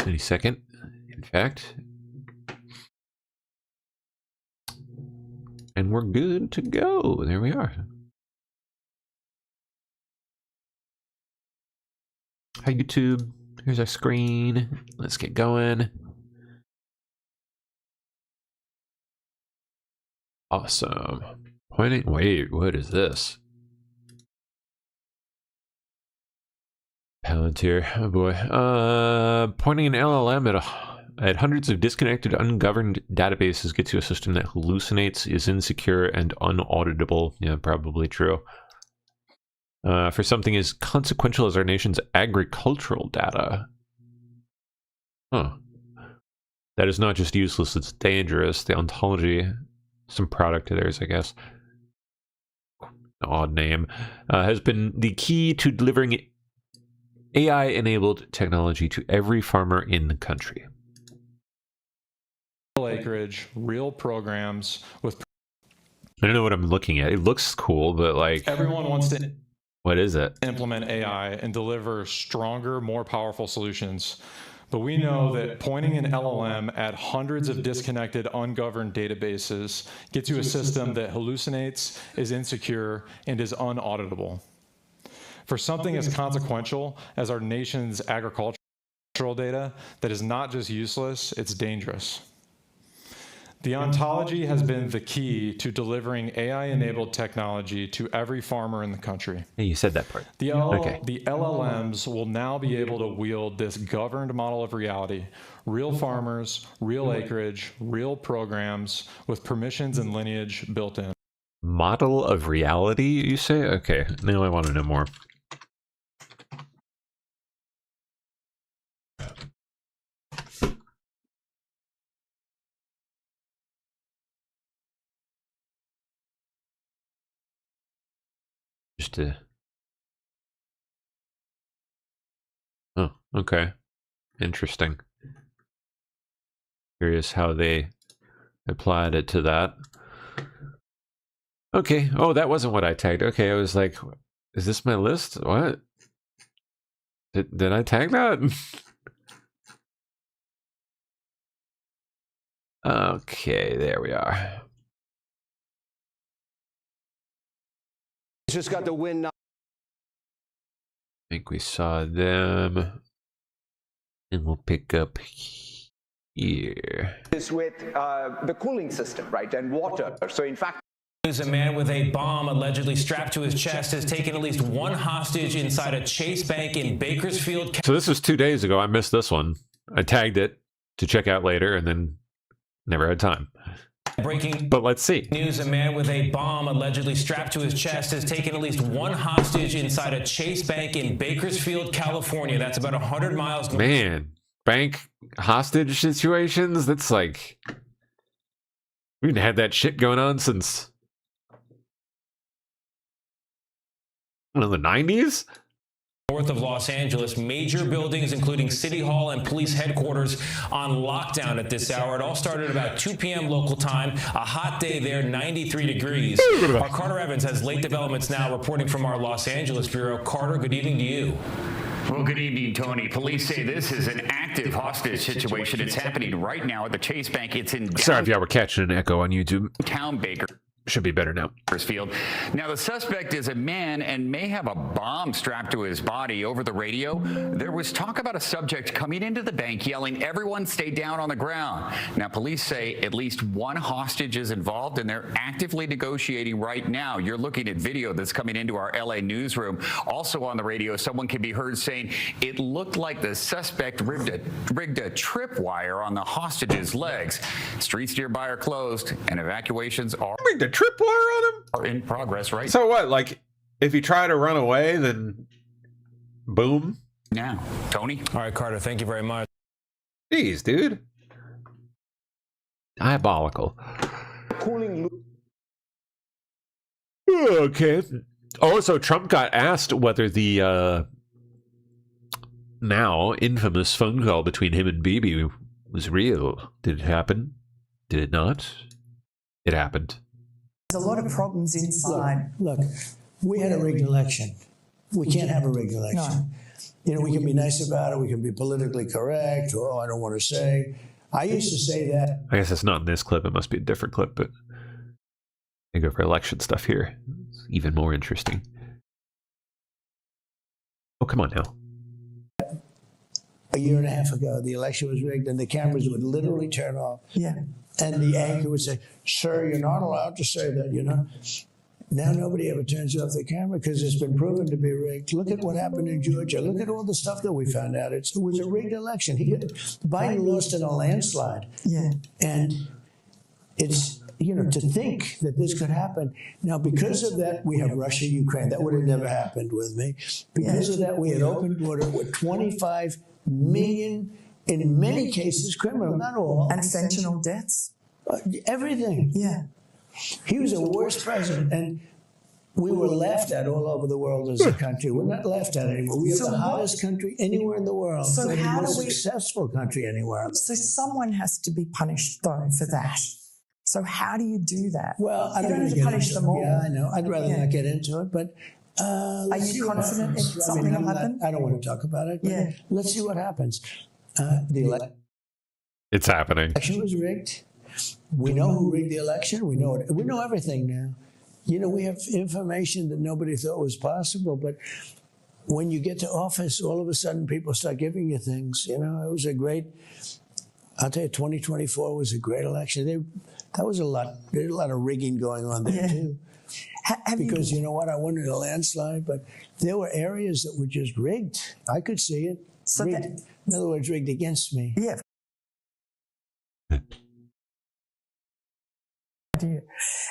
any second, in fact. And we're good to go. There we are. Hi, YouTube. Here's our screen. Let's get going. Awesome. Pointing. Wait, what is this? Palantir. Oh boy. Pointing an LLM at hundreds of disconnected, ungoverned databases gets you a system that hallucinates, is insecure, and unauditable. Yeah, probably true. For something as consequential as our nation's agricultural data. Huh. That is not just useless, it's dangerous. The ontology, some product of theirs, I guess. Odd name. Has been the key to delivering AI-enabled technology to every farmer in the country. Acreage, real programs with... I don't know what I'm looking at. It looks cool, but like... Everyone wants to... What is it? Implement AI and deliver stronger, more powerful solutions. But we know that pointing an LLM at hundreds of disconnected, ungoverned databases gets you a system that hallucinates, is insecure, and is unauditable. For something as consequential as our nation's agricultural data, that is not just useless, it's dangerous. The ontology has been the key to delivering AI-enabled technology to every farmer in the country. Hey, you said that part. The LLMs will now be able to wield this governed model of reality, real farmers, real acreage, real programs, with permissions and lineage built in. Model of reality, you say? Okay, now I want to know more. Just to... Oh, okay. Interesting. Curious how they applied it to that. Okay. Oh, that wasn't what I tagged. Okay, I was like, is this my list? What? Did I tag that? Okay, there we are. Just got the win now. I think we saw them. And we'll pick up here. This with the cooling system, right, and water. So in fact, a man with a bomb allegedly strapped to his chest has taken at least one hostage inside a Chase Bank in Bakersfield. So this was 2 days ago. I missed this one. I tagged it to check out later and then never had time. Breaking but let's see. News, a man with a bomb allegedly strapped to his chest has taken at least one hostage inside a Chase Bank in Bakersfield, California. That's about 100 miles. Man, bank hostage situations? That's like... We've had that shit going on since... I don't know, the 90s? North of Los Angeles, major buildings, including City Hall and police headquarters, on lockdown at this hour. It all started about 2 p.m. local time. A hot day there, 93 degrees. Our Carter Evans has late developments now, reporting from our Los Angeles bureau. Carter, good evening to you. Well, good evening, Tony. Police say this is an active hostage situation. It's happening right now at the Chase Bank. It's in Sorry if y'all were catching an echo on YouTube. Town Baker. Should be better now. Bakersfield. Now, the suspect is a man and may have a bomb strapped to his body. Over the radio, there was talk about a subject coming into the bank yelling, "Everyone stay down on the ground." Now, police say at least one hostage is involved, and they're actively negotiating right now. You're looking at video that's coming into our LA newsroom. Also on the radio, someone can be heard saying it looked like the suspect rigged a tripwire on the hostage's legs. Streets nearby are closed, and evacuations are... Rigged a tripwire on him? Are in progress right So what, like, if you try to run away, then boom? now. Tony? All right, Carter, thank you very much. Jeez, dude. Diabolical. cooling Okay. Oh, so Trump got asked whether the now infamous phone call between him and Bibi was real. Did it happen? Did it not? It happened. There's a lot of problems inside. Look, we had a rigged election. We can't have a rigged election. You know, we can be nice about it. We can be politically correct. Oh, I don't want to say. I used to say that. I guess it's not in this clip. It must be a different clip, but I go for election stuff here. It's even more interesting. Oh, come on now. A year and a half ago, the election was rigged, and the cameras would literally turn off. Yeah. And the anchor would say, "Sir, you're not allowed to say that, you know." Now nobody ever turns off the camera because it's been proven to be rigged. Look at what happened in Georgia. Look at all the stuff that we found out. It was a rigged election. Biden lost in a landslide. Yeah. And it's, you know, to think that this could happen. Now, because of that, we have Russia, Ukraine. That would have never happened with me. Because of that, we had open border with 25 million, in many cases, criminal, not all. And fentanyl deaths. Everything. Yeah. He was a worse president, and we were laughed at all over the world as a country. We're not laughed at anymore. We are the hottest country anywhere in the world. So We're the how do most we- successful country anywhere. So someone has to be punished, though, for that. So how do you do that? Well, I you don't don't want have to to get punish into them all. Yeah, I know. I'd rather Yeah. not get into it, but let's see you what confident happens. if something will happen? I don't want to talk about it, but Yeah. let's see what happens. The It's happening. election was rigged. We know who rigged the election. We know it. We know everything now. You know, we have information that nobody thought was possible, but when you get to office, all of a sudden people start giving you things. You know, it was a great, I'll tell you, 2024 was a great election. That was a lot, there's a lot of rigging going on there Yeah. too. Have Because you know what, I won in a landslide, but there were areas that were just rigged. I could see it. So Rigged. that- In other words, rigged against me. Yeah.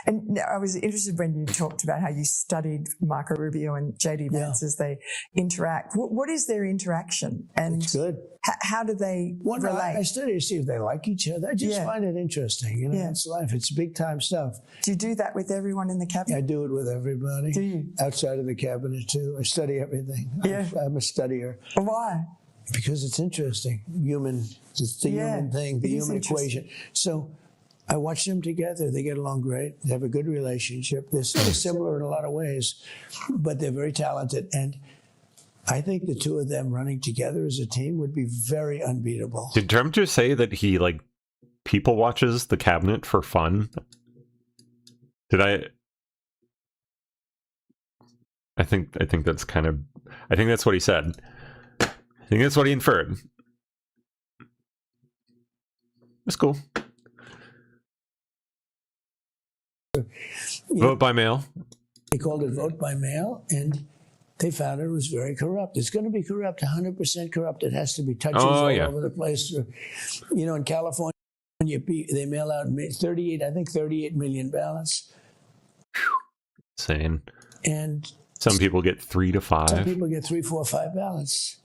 And I was interested when you talked about how you studied Marco Rubio and JD Vance as they interact. What is their interaction, and It's good. how do they Well, no, I relate? study to see if they like each other. I just Yeah. find it interesting. You know, Yeah. it's life. It's big time stuff. Do you do that with everyone in the I cabinet? do it with everybody. Do you? Outside of the cabinet too. I study everything. Yeah. I'm a studier Why? because it's interesting. It's the Yeah, human thing, the it is human interesting. equation. So I watch them together. They get along great. They have a good relationship. They're sort of similar in a lot of ways, but they're very talented. And I think the two of them running together as a team would be very unbeatable. Did Trump just say that he like people watches the cabinet for fun? Did I think that's kind of I think that's what he said. I think that's what he inferred. That's cool. Vote by mail. They called it vote by mail, and they found it was very corrupt. It's going to be corrupt, 100% corrupt. It has to be touches all over the place. You know, in California, they mail out 38 million ballots. Insane. And Some people get 3 to 5. some people get 3, 4, 5 ballots.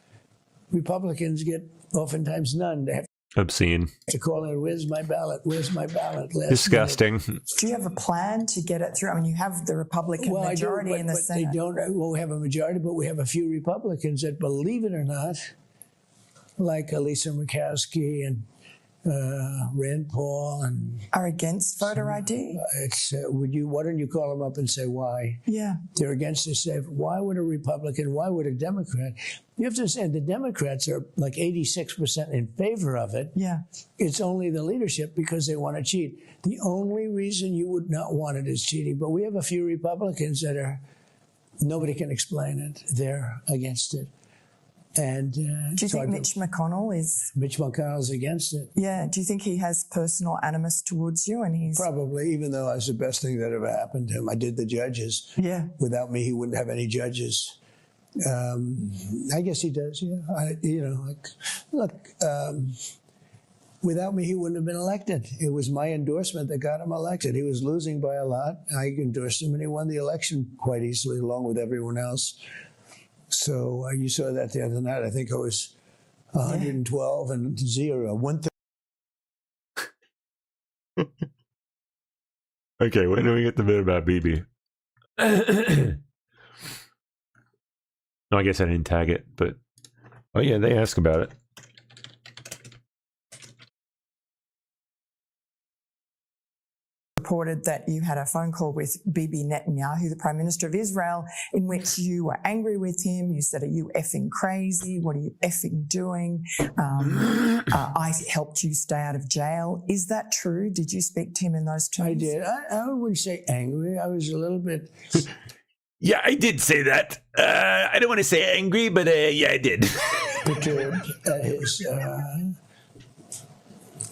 Republicans get oftentimes none. They have Obscene. to call in, where's my ballot? Where's my ballot? Last Disgusting. Do you have a plan to get it through? I mean, you have the Republican Well, majority I do, in the but Senate. they don't. Well, we have a majority, but we have a few Republicans that, believe it or not, like Lisa Murkowski and Rand Paul, and Are against voter ID? it's why don't you call them up and say why? Yeah. They're against it. Say, why would a Republican? Why would a Democrat? You have to understand the Democrats are like 86% in favor of it. Yeah. It's only the leadership because they want to cheat. The only reason you would not want it is cheating. But we have a few Republicans that are, nobody can explain it. They're against it. And Do you think Mitch McConnell is? Mitch McConnell's against it? Yeah. Do you think he has personal animus towards you? And he's Probably, even though it's the best thing that ever happened to him. I did the judges. yeah. Without me, he wouldn't have any judges. I guess he does, yeah. Without me, he wouldn't have been elected. It was my endorsement that got him elected. He was losing by a lot. I endorsed him, and he won the election quite easily, along with everyone else. So you saw that the other night. I think it was 112 and 0. Okay, when do we get the bit about BB? No, I guess I didn't tag it, but oh yeah, they ask about it. reported that you had a phone call with Bibi Netanyahu, the Prime Minister of Israel, in which you were angry with him. You said, "Are you effing crazy? What are you effing doing? I helped you stay out of jail." Is that true? Did you speak to him in those terms? I did. I wouldn't say angry. I was a little bit. Yeah, I did say that. I don't want to say angry, but yeah, I did. Perturbed at his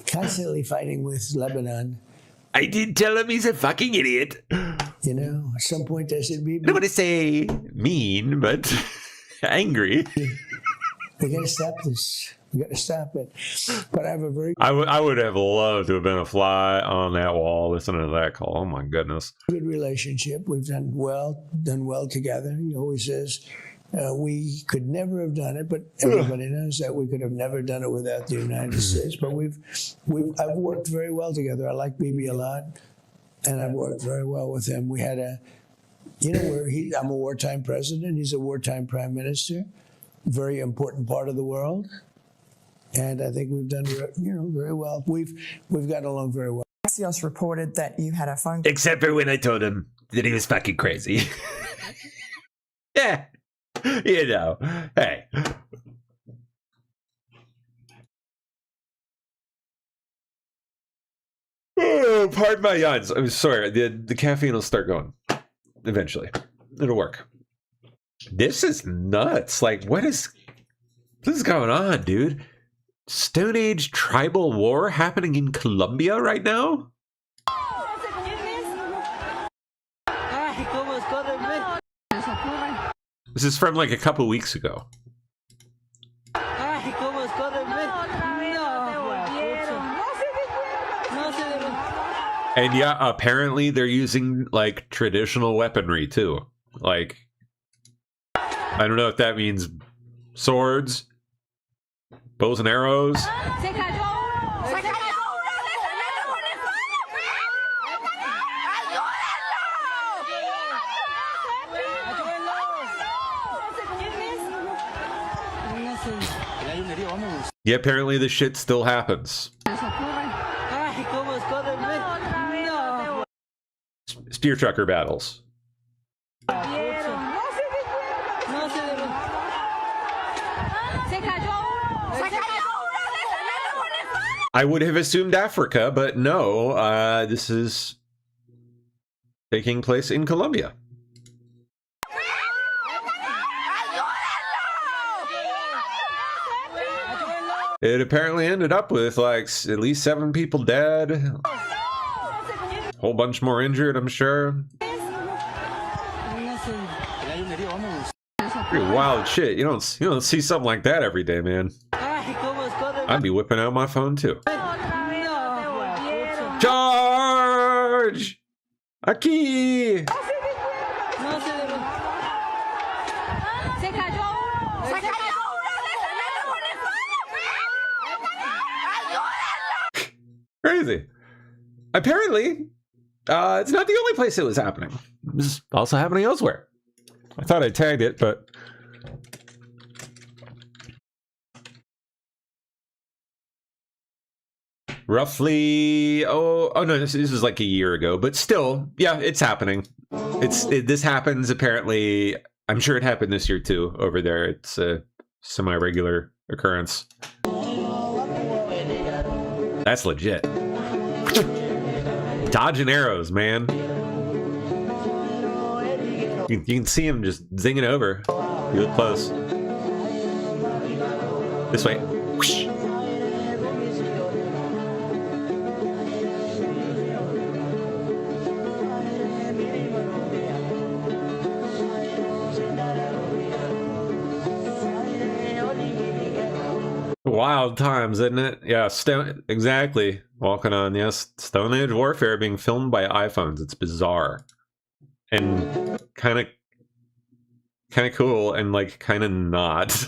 constantly fighting with Lebanon. I did tell him he's a fucking idiot. You know, at some point I said, I don't want to say mean, but angry. we got to stop this. We got to stop it. But I have a very I would have loved to have been a fly on that wall listening to that call. Oh my goodness. good relationship. We've done well together. He always says, we could never have done it, but everybody knows that we could have never done it without the United States. But I've worked very well together. I like Bibi a lot, and I've worked very well with him. We had I'm a wartime president. He's a wartime prime minister. Very important part of the world, and I think we've done very well. We've gotten along very well. Axios reported that you had a phone. Except for when I told him that he was fucking crazy. Yeah. You know, hey. Oh, pardon my yawns. I'm sorry. The caffeine will start going eventually. It'll work. This is nuts. Like, what is going on, dude? Stone Age tribal war happening in Colombia right now? This is from like a couple weeks ago. And yeah, apparently they're using like traditional weaponry too. Like, I don't know if that means swords, bows and arrows. Yeah, apparently this shit still happens. Spear trucker battles. I would have assumed Africa, but no, this is taking place in Colombia. It apparently ended up with like at least 7 people dead, a whole bunch more injured, I'm sure. Pretty wild shit. You don't see something like that every day, man. I'd be whipping out my phone too. Charge! Aquí! Crazy. Apparently, it's not the only place it was happening. It's also happening elsewhere. I thought I tagged it, but roughly, oh no, this was like a year ago, but still, yeah, it's happening. This happens apparently. I'm sure it happened this year too over there. It's a semi-regular occurrence. That's legit. Dodging arrows, man. You can see him just zinging over. You look close. This way. Whoosh. Wild times, isn't it? Yeah, exactly. Walking on, yes, Stone Age warfare being filmed by iPhones. It's bizarre. And kind of cool and like kind of not.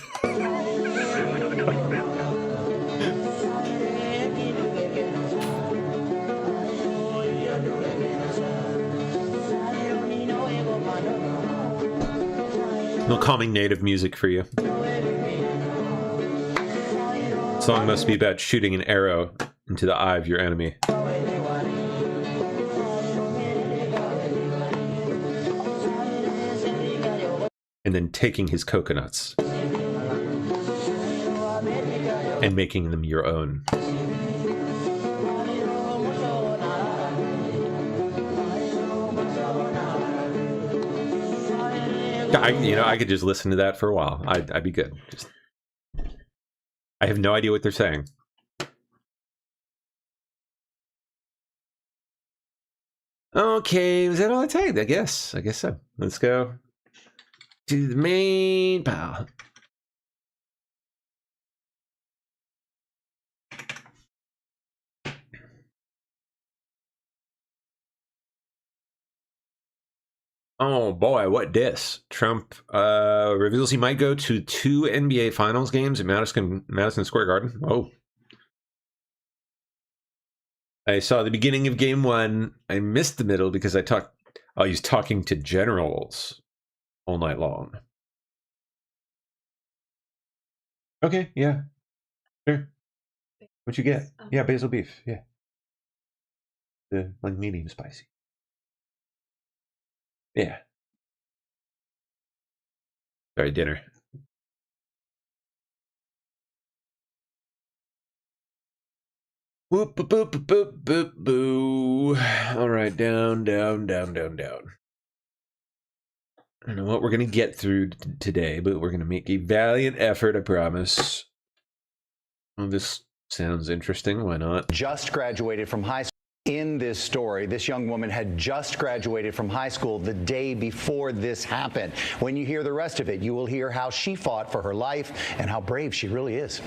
No calming native music for you. Song must be about shooting an arrow into the eye of your enemy. and then taking his coconuts and making them your own. I could just listen to that for a while. I'd be good. I have no idea what they're saying. Okay, was that all I tagged? I guess so. Let's go to the main pile. Oh boy, what dis? Trump reveals he might go to 2 NBA Finals games at Madison Square Garden. Oh. I saw the beginning of game 1. I missed the middle because he's talking to generals all night long. Okay, yeah. Sure. What you get? Yeah, basil beef, yeah. The medium spicy. Yeah. Sorry, dinner. Boop, boop, boop, boop, boop, boo. All right, down. I don't know what we're going to get through today, but we're going to make a valiant effort, I promise. Well, this sounds interesting. Why not? Just graduated from high school. In this story, this young woman had just graduated from high school the day before this happened. When you hear the rest of it, you will hear how she fought for her life and how brave she really is.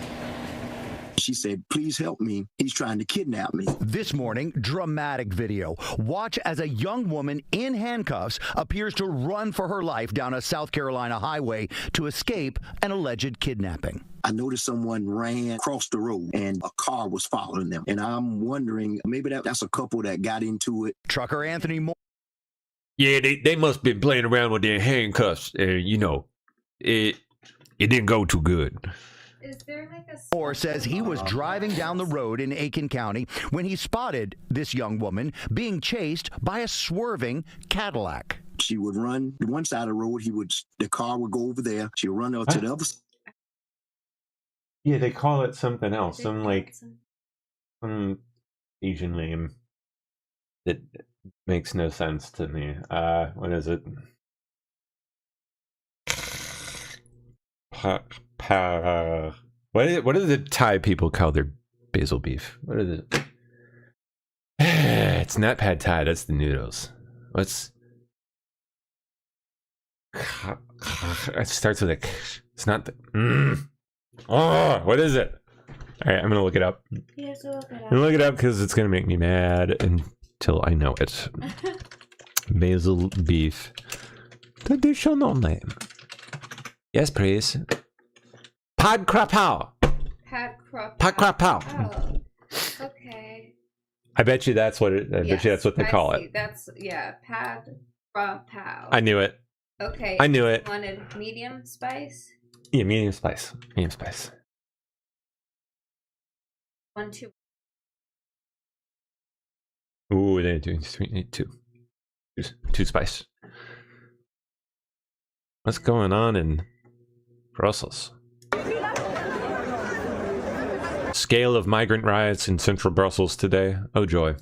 She said, "Please help me. He's trying to kidnap me." This morning, dramatic video. Watch as a young woman in handcuffs appears to run for her life down a South Carolina highway to escape an alleged kidnapping. I noticed someone ran across the road and a car was following them. And I'm wondering, maybe that's a couple that got into it. Trucker Anthony Moore. Yeah, they must have been playing around with their handcuffs. It didn't go too good. Is there like a Moore says he was driving down the road in Aiken County when he spotted this young woman being chased by a swerving Cadillac. She would run to one side of the road. The car would go over there. She would run to the other side. Yeah, they call it something else. Some Asian name that makes no sense to me. What is it? What do the Thai people call their basil beef? What is it? It's not pad Thai. That's the noodles. What's? It starts with a. It's not the. Oh, what is it? All right, I'm gonna look it up. You have to look it up. I'm gonna look it up because it's gonna make me mad until I know it. Basil beef. Traditional name. Yes, please. Pad krapao. Pad krapao. Pad krapao. Oh, okay. I bet you that's what it. I bet you that's what they call it. That's pad krapao. I knew it. Okay. I knew it. Wanted medium spice. Yeah, medium spice. Medium spice. 1, 2. Ooh, they do 3, 2. 2 spice. What's going on in Brussels? Scale of migrant riots in central Brussels today. Oh joy.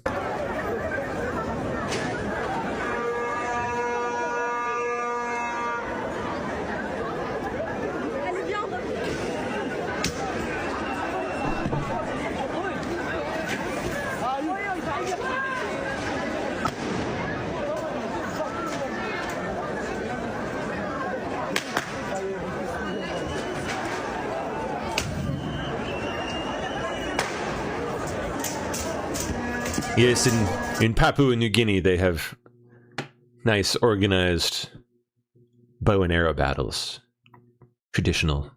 Yes, in Papua New Guinea they have nice organized bow and arrow battles. Traditional.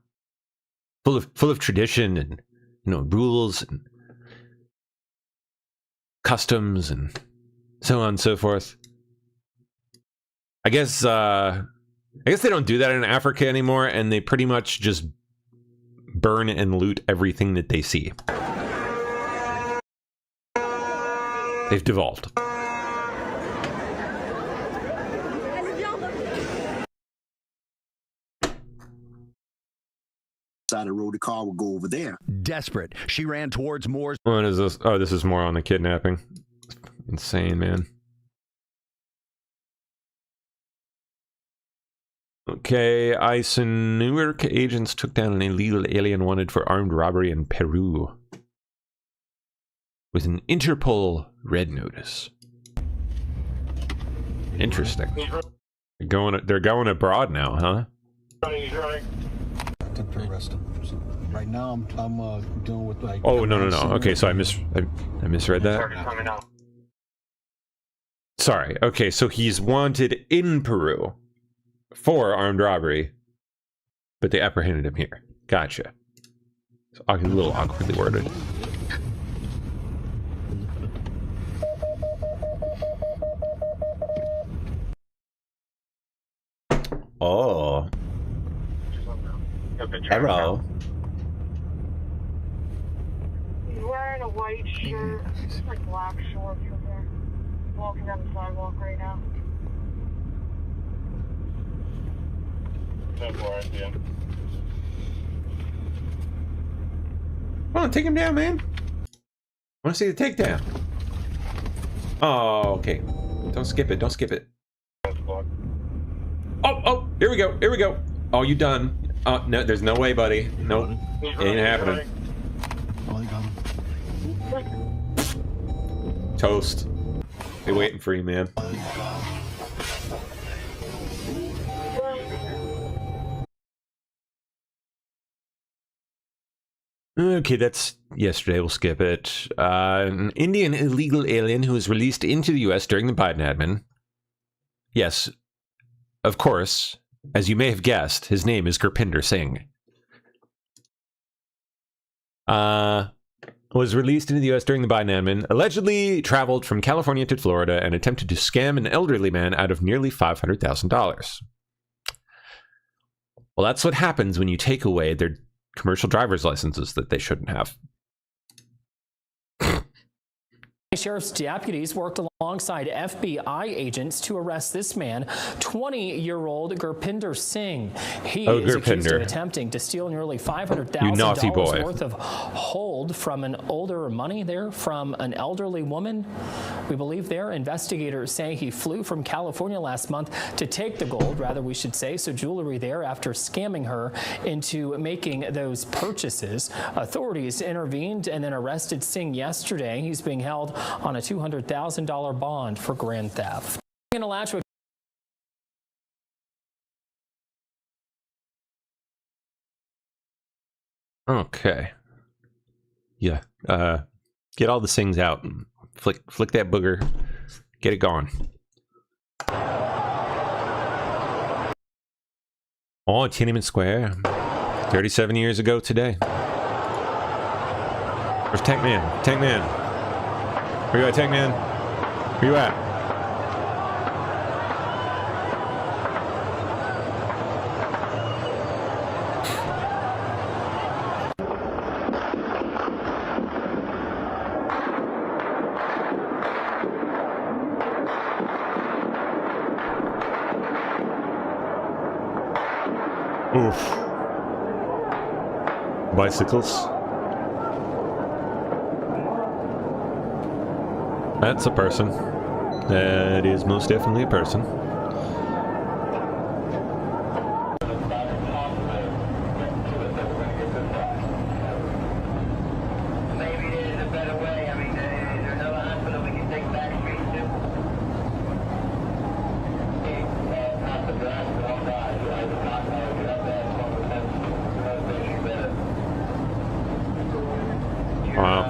Full of tradition and rules and customs and so on and so forth. I guess they don't do that in Africa anymore, and they pretty much just burn and loot everything that they see. They've devolved. side of the road, the car would go over there. Desperate, she ran towards Moore's. What is this? Oh, this is more on the kidnapping. Insane, man. Okay, ICE and Newark agents took down an illegal alien wanted for armed robbery in Peru with an Interpol red notice. Interesting. They're going abroad now, huh? Attempt to arrest him. So right now, I'm dealing with like. Oh no. Okay, so I misread that. Sorry. Okay, so he's wanted in Peru for armed robbery, but they apprehended him here. Gotcha. It's a little awkwardly worded. Oh. Hello. He's wearing a white shirt, like black shorts from there. Walking down the sidewalk right now. Come on, take him down, man. I want to see the takedown. Oh, okay. Don't skip it. Don't skip it. Oh, here we go. Here we go. Oh, you done. Oh, no, there's no way, buddy. Nope. Ain't happening. Oh, you got him. Toast. They waiting for you, man. Okay, that's yesterday. We'll skip it. An Indian illegal alien who was released into the U.S. during the Biden admin. Yes, of course. As you may have guessed, his name is Gurpinder Singh. Was released into the U.S. during the Biden admin, allegedly traveled from California to Florida and attempted to scam an elderly man out of nearly $500,000. Well, that's what happens when you take away their commercial driver's licenses that they shouldn't have. Sheriff's deputies worked alongside FBI agents to arrest this man, 20-year-old Gurpinder Singh. He is accused of attempting to steal nearly $500,000 worth of hold from an older money there from an elderly woman. We believe there investigators say he flew from California last month to take the gold, rather we should say, so jewelry there, after scamming her into making those purchases. Authorities intervened and then arrested Singh yesterday. He's being held on a $200,000 bond for grand theft. Okay. Yeah. Get all the Singhs out. Flick that booger. Get it gone. Oh, Tiananmen Square. 37 years ago today. Where's Tank Man? Tank Man. Where you at, Tank Man? Where you at? Oof. Bicycles. That's a person. That is most definitely a person. Maybe there's a better way. I mean, is there another hospital we can take back streets to? Not the drive, but I'll die. I do not know if you have that better. Wow.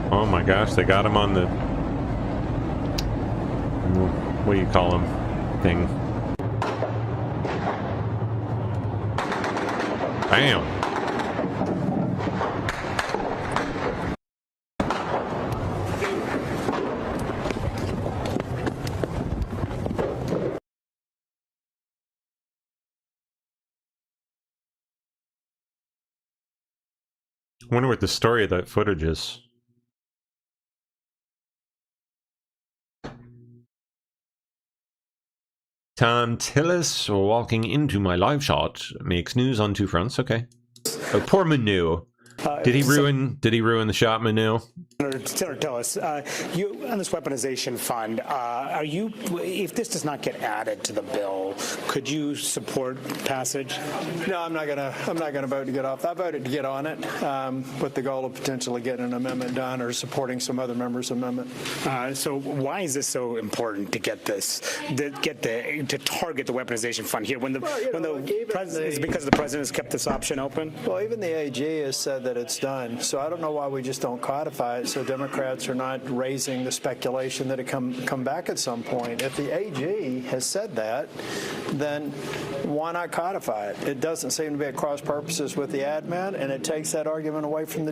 Oh my gosh, they got him on the, what do you call him, thing. Bam. I wonder what the story of that footage is. Tom Tillis walking into my live shot makes news on two fronts. Okay. Oh, poor Manu. Did he ruin the shot, Manu? Senator Tillis, you on this weaponization fund, are you, if this does not get added to the bill, could you support passage? No, I'm not gonna vote to get off. I voted to get on it with the goal of potentially getting an amendment done or supporting some other members' amendment. So why is this so important to get this, to target the weaponization fund here when is it because the president has kept this option open? Well, even the AG has said that it's done. So I don't know why we just don't codify it so Democrats are not raising the speculation that it come back at some point. If the AG has said that, then why not codify it? It doesn't seem to be at cross purposes with the admin, and it takes that argument away from the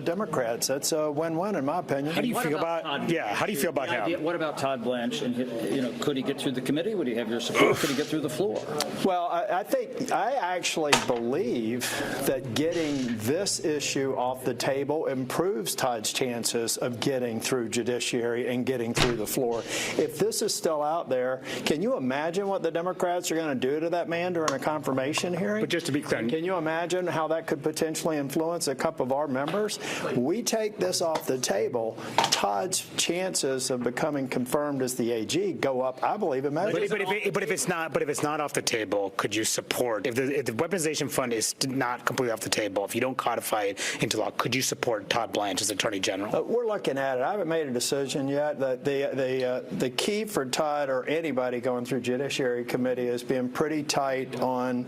Democrats. That's a win-win in my opinion. How do you feel about how do you feel about him? What about Todd Blanche? And could he get through the committee? Would he have your support? Could he get through the floor? Well, I actually believe that getting this issue off the table improves Todd's chances of getting through judiciary and getting through the floor. If this is still out there, can you imagine what the Democrats are going to do to that man during a confirmation hearing? But just to be clear, can you imagine how that could potentially influence a couple of our members? We take this off the table, Todd's chances of becoming confirmed as the AG go up, I believe, immensely. But if it's not off the table, could you support if the weaponization fund is not completely off the table? If you don't codify it into law, could you support Todd Blanche as Attorney General? We're looking at it. I haven't made a decision yet. The key for Todd or anybody going through Judiciary Committee is being pretty tight on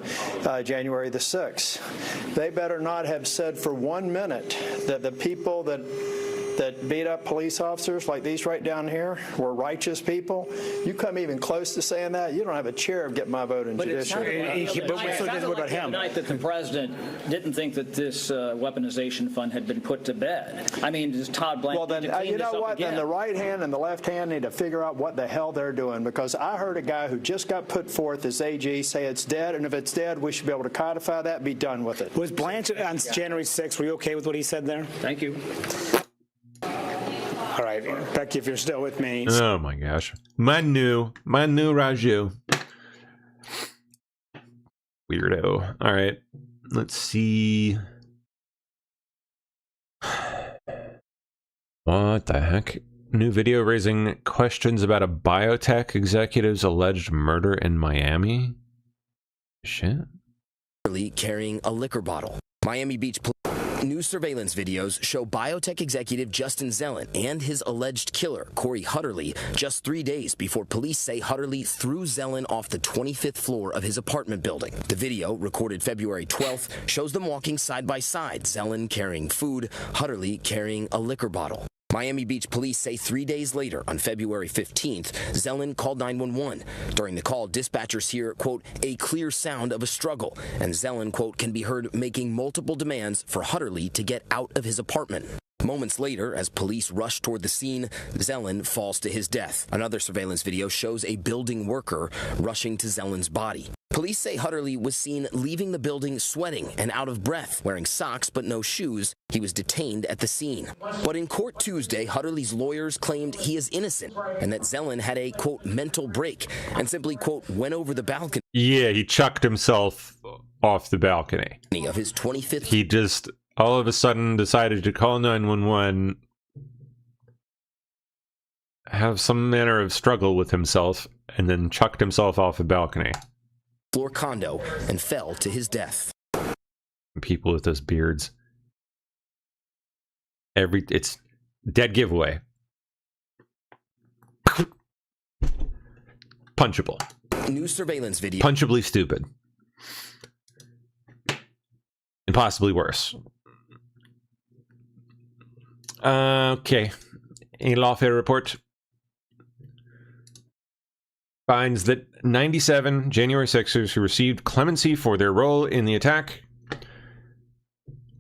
January the 6th. They better not have said for 1 minute that the people that beat up police officers like these right down here were righteous people. You come even close to saying that, you don't have a chair of getting my vote in judiciary. What about him? Tonight that the president didn't think that this weaponization fund had been put to bed. I mean, does Todd Blanche? Well, then you know what? Then the right hand and the left hand need to figure out what the hell they're doing, because I heard a guy who just got put forth as AG say it's dead, and if it's dead, we should be able to codify that, be done with it. Was Blanche on January 6th? Were you okay with what he said there? Thank you. All right, Becky, if you're still with me. Oh my gosh. Manu Raju. Weirdo. All right. Let's see. What the heck? New video raising questions about a biotech executive's alleged murder in Miami. Shit. Carrying a liquor bottle. Miami Beach New surveillance videos show biotech executive Justin Zelen and his alleged killer, Corey Hutterly, just 3 days before police say Hutterly threw Zelen off the 25th floor of his apartment building. The video, recorded February 12th, shows them walking side by side, Zelen carrying food, Hutterly carrying a liquor bottle. Miami Beach police say 3 days later, on February 15th, Zelen called 911. During the call, dispatchers hear, quote, a clear sound of a struggle, and Zelen, quote, can be heard making multiple demands for Hutterly to get out of his apartment. Moments later, as police rush toward the scene, Zelen falls to his death. Another surveillance video shows a building worker rushing to Zelen's body. Police say Hutterly was seen leaving the building sweating and out of breath, wearing socks but no shoes. He was detained at the scene. But in court Tuesday, Hutterly's lawyers claimed he is innocent and that Zelen had a, quote, mental break and simply, quote, went over the balcony. Yeah, he chucked himself off the balcony. Of his 25th. He just all of a sudden decided to call 911, have some manner of struggle with himself, and then chucked himself off a balcony. Floor condo and fell to his death. People with those beards. It's dead giveaway. Punchable. New surveillance video. Punchably stupid. And possibly worse. Okay. A lawfare report finds that 97 January 6ers who received clemency for their role in the attack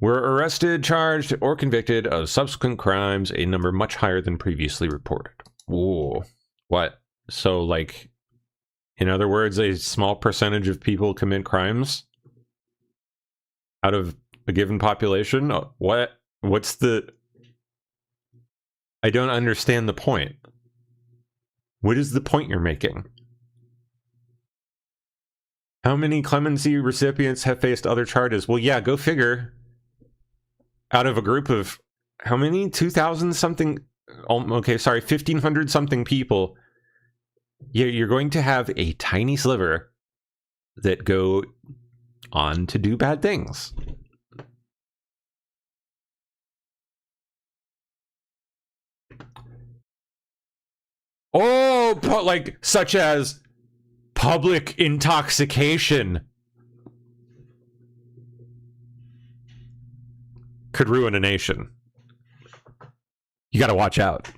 were arrested, charged, or convicted of subsequent crimes, a number much higher than previously reported. Whoa. What? So, like, in other words, a small percentage of people commit crimes out of a given population? What? What's the... I don't understand the point. What is the point you're making? How many clemency recipients have faced other charges? Well, yeah, go figure. Out of a group of how many? 2,000 something? Okay, sorry, 1,500 something people. You're going to have a tiny sliver that go on to do bad things. Oh, like such as public intoxication could ruin a nation. You got to watch out.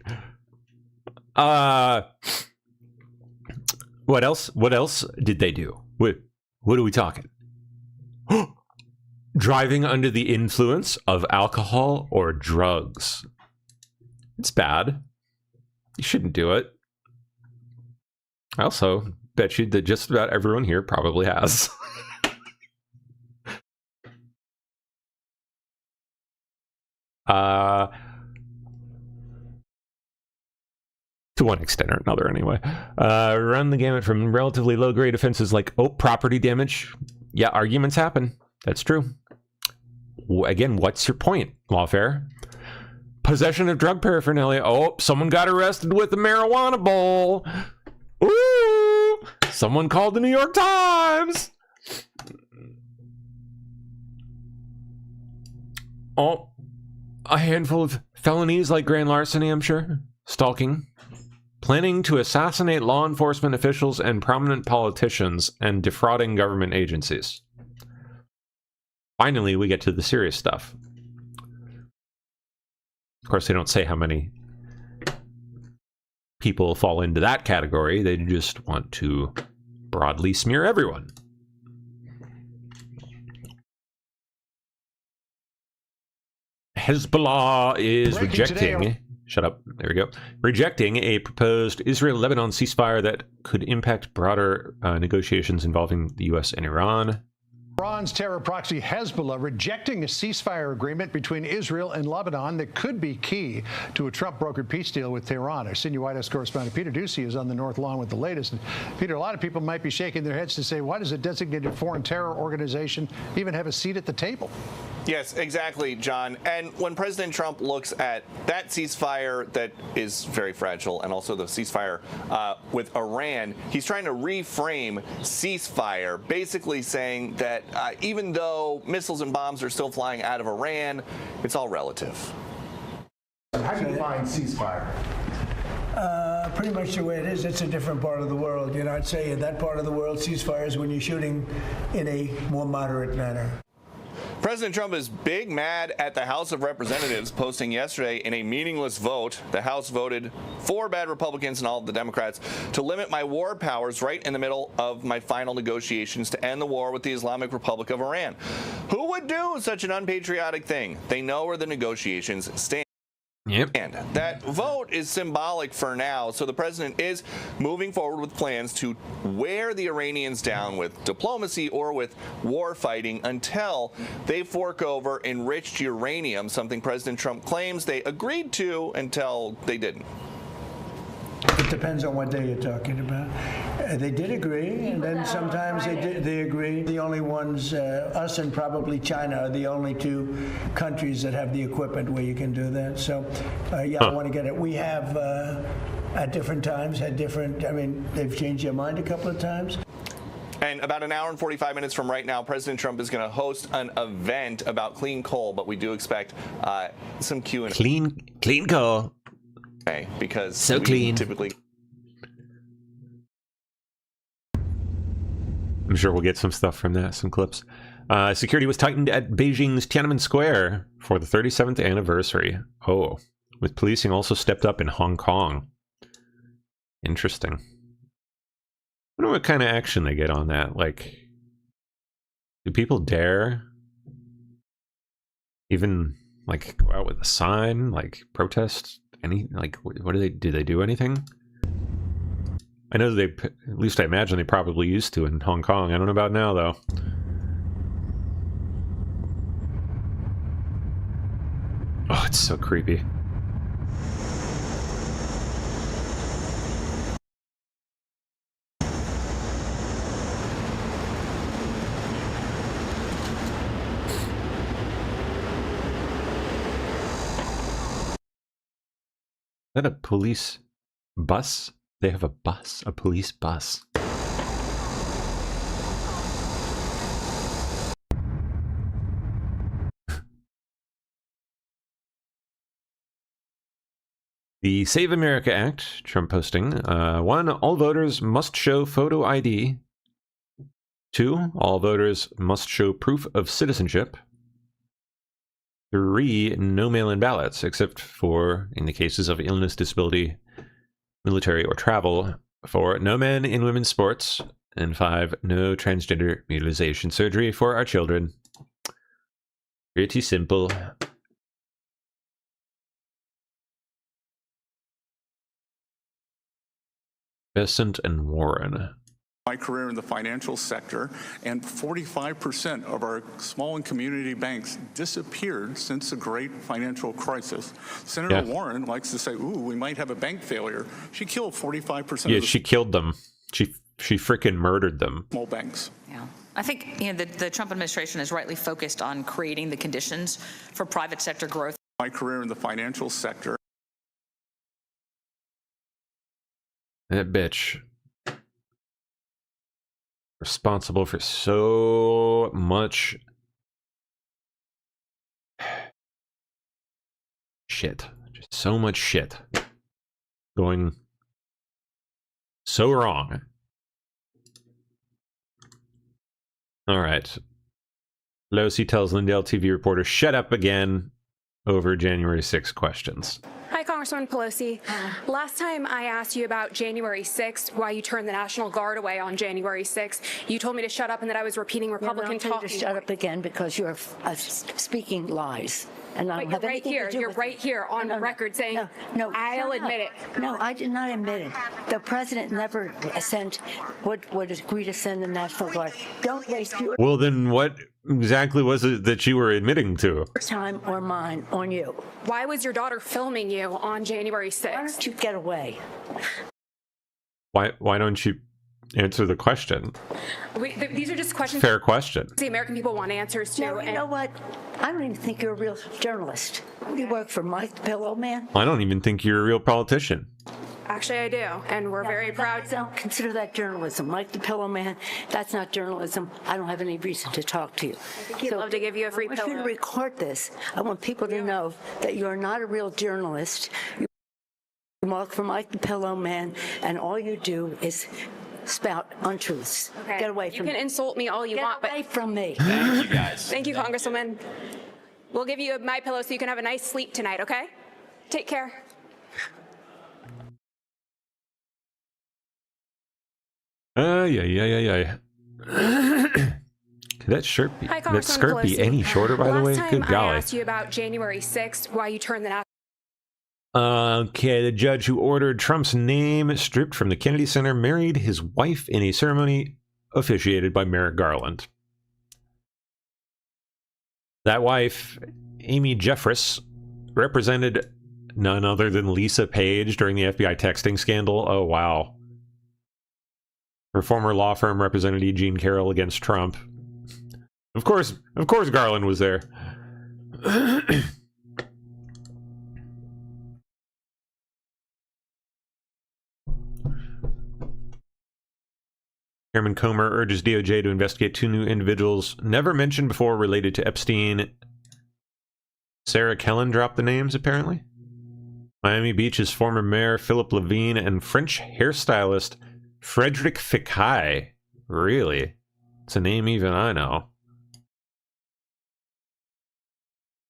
What else? What else did they do? What are we talking? Driving under the influence of alcohol or drugs. It's bad. You shouldn't do it. I also bet you that just about everyone here probably has. To one extent or another, anyway. Run the gamut from relatively low-grade offenses like, property damage. Yeah, arguments happen. That's true. Again, what's your point, Lawfare? Possession of drug paraphernalia. Oh, someone got arrested with a marijuana bowl. Ooh! Someone called the New York Times. Oh, a handful of felonies like grand larceny, I'm sure. Stalking. Planning to assassinate law enforcement officials and prominent politicians and defrauding government agencies. Finally, we get to the serious stuff. Of course, they don't say how many people fall into that category. They just want to broadly smear everyone. Hezbollah is rejecting... Shut up. There we go. Rejecting a proposed Israel-Lebanon ceasefire that could impact broader negotiations involving the U.S. and Iran. Iran's terror proxy Hezbollah rejecting a ceasefire agreement between Israel and Lebanon that could be key to a Trump-brokered peace deal with Tehran. Our senior White House correspondent Peter Doocy is on the North Lawn with the latest. And Peter, a lot of people might be shaking their heads to say, why does a designated foreign terror organization even have a seat at the table? Yes, exactly, John. And when President Trump looks at that ceasefire that is very fragile and also the ceasefire with Iran, he's trying to reframe ceasefire, basically saying that even though missiles and bombs are still flying out of Iran, it's all relative. How do you define ceasefire? Pretty much the way it is. It's a different part of the world. You know, I'd say in that part of the world, ceasefire is when you're shooting in a more moderate manner. President Trump is big mad at the House of Representatives, posting yesterday in a meaningless vote. The House voted 4 bad Republicans and all of the Democrats to limit my war powers right in the middle of my final negotiations to end the war with the Islamic Republic of Iran. Who would do such an unpatriotic thing? They know where the negotiations stand. Yep. And that vote is symbolic for now, so the president is moving forward with plans to wear the Iranians down with diplomacy or with war fighting until they fork over enriched uranium, something President Trump claims they agreed to until they didn't. It depends on what day you're talking about. They did agree, and then sometimes they agree. The only ones, us and probably China, are the only 2 countries that have the equipment where you can do that. So, yeah, I want to get it. We have, at different times, had different, I mean, they've changed their mind a couple of times. And about an hour and 45 minutes from right now, President Trump is going to host an event about clean coal, but we do expect some Q&A. Clean coal. Okay, because so clean. Typically, I'm sure we'll get some stuff from that, some clips. Security was tightened at Beijing's Tiananmen Square for the 37th anniversary. Oh, with policing also stepped up in Hong Kong. Interesting. I wonder what kind of action they get on that. Like, do people dare even, like, go out with a sign, like, protest? Like, what do they do anything? I know they, at least I imagine they probably used to in Hong Kong. I don't know about now, though. Oh, it's so creepy. that a police bus? They have a bus, a police bus. The Save America Act, Trump posting. 1, all voters must show photo ID. 2, all voters must show proof of citizenship. 3, no mail-in ballots, except for in the cases of illness, disability, military, or travel. 4, no men in women's sports. And 5, no transgender mutilization surgery for our children. Pretty simple. Bessent and Warren. My career in the financial sector, and 45% of our small and community banks disappeared since the great financial crisis. Senator Warren likes to say, ooh, we might have a bank failure. She killed 45% Yeah, of the she killed them. She freaking murdered them. small banks. Yeah. I think the Trump administration is rightly focused on creating the conditions for private sector growth. My career in the financial sector. That bitch. Responsible for so much shit. Just so much shit. Going so wrong. Alright. Pelosi tells Lindell TV reporter, shut up again over January 6 questions. Hi, Congresswoman Pelosi. Last time I asked you about January 6th, why you turned the National Guard away on January 6th, you told me to shut up and that I was repeating Republican talk. To shut up again because you're speaking lies. And I but you're right here. You're right here on the record saying, no, I'll admit it. No, I did not admit it. The president never would agree to send the National Guard. Don't waste your Well, then what exactly was it that you were admitting to? time or mine on you. Why was your daughter filming you on January 6th? Why don't you get away? Why don't you answer the question? These are just questions. Fair question. The American people want answers to. No, you know what? I don't even think you're a real journalist. You work for Mike the Pillow Man. I don't even think you're a real politician. Actually, I do, and we're very proud. Don't consider that journalism. Mike the Pillow Man, that's not journalism. I don't have any reason to talk to you. He'd love to give you a free I want you to pillow. record this. I want people to know that you're not a real journalist. You work for Mike the Pillow Man, and all you do is spout untruths. Okay. Get away from You can insult me all you want, but away from me. Thank you, guys. Thank you, Congresswoman. We'll give you my pillow so you can have a nice sleep tonight, okay? Take care. Yeah. Could that shirt be, Hi, that Congresswoman skirt be Pelosi. any shorter, by the way? Last Good time golly. I asked you about January 6th, why you turned the national. Okay, the judge who ordered Trump's name stripped from the Kennedy Center married his wife in a ceremony officiated by Merrick Garland. That wife, Amy Jeffress, represented none other than Lisa Page during the FBI texting scandal. Oh, wow. Her former law firm represented E. Jean Carroll against Trump. Of course Garland was there. Chairman Comer urges DOJ to investigate 2 new individuals never mentioned before related to Epstein. Sarah Kellen dropped the names, apparently. Miami Beach's former mayor Philip Levine and French hairstylist Frederick Fekkai. Really? It's a name even I know.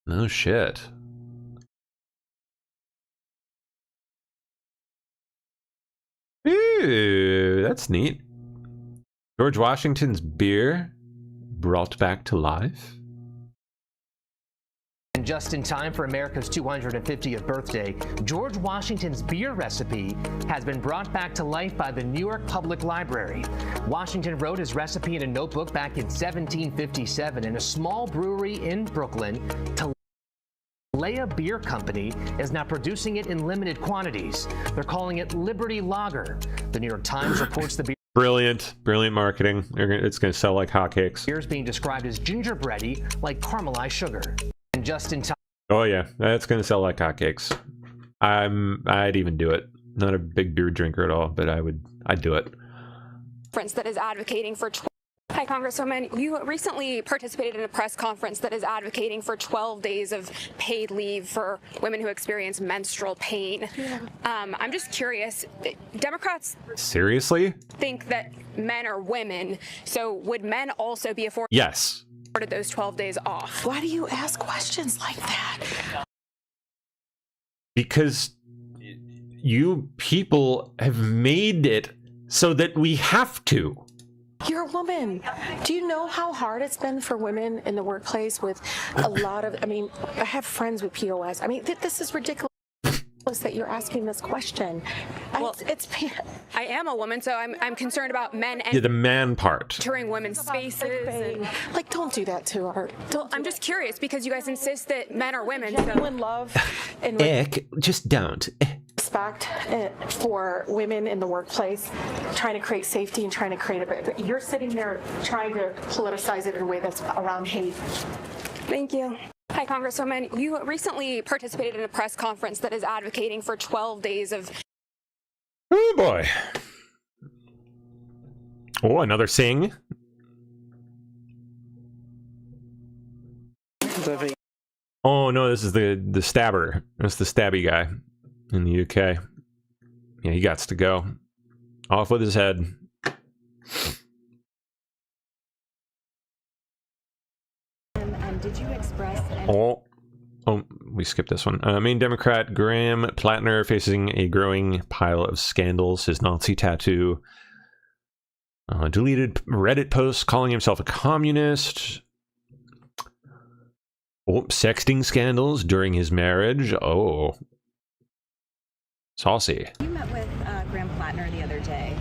No shit. Ooh, that's neat. George Washington's beer brought back to life. And just in time for America's 250th birthday, George Washington's beer recipe has been brought back to life by the New York Public Library. Washington wrote his recipe in a notebook back in 1757 in a small brewery in Brooklyn. Talea Beer Company is now producing it in limited quantities. They're calling it Liberty Lager. The New York Times reports the beer Brilliant marketing. It's going to sell like hotcakes. is being described as gingerbready, like caramelized sugar. And just in time. Oh yeah, that's going to sell like hotcakes. I'd even do it. Not a big beer drinker at all, but I'd do it. That is advocating for. Hi, Congresswoman. You recently participated in a press conference that is advocating for 12 days of paid leave for women who experience menstrual pain. I'm just curious, Democrats Seriously? think that men are women, so would men also be afforded Yes. those 12 days off? Why do you ask questions like that? Because you people have made it so that we have to. You're a woman. Do you know how hard it's been for women in the workplace with a lot of, I have friends with POS. This is ridiculous that you're asking this question. Well, I am a woman, so I'm concerned about men Yeah, the man part. entering women's spaces. Don't do that to her. I'm just curious because you guys insist that men are women. Genuine love and Just don't. respect for women in the workplace, trying to create safety and trying to create a. You're sitting there trying to politicize it in a way that's around hate. Thank you. Hi, Congresswoman. You recently participated in a press conference that is advocating for 12 days of. Oh boy. Oh, another sing. Oh no, this is the stabber. That's the stabby guy in the UK. Yeah, he gots to go. Off with his head. Did you express any... Oh, we skipped this one. Maine Democrat Graham Plattner facing a growing pile of scandals. His Nazi tattoo. Deleted Reddit posts calling himself a communist. Oh, sexting scandals during his marriage. Oh. Saucy. You met with Graham Plattner the other day.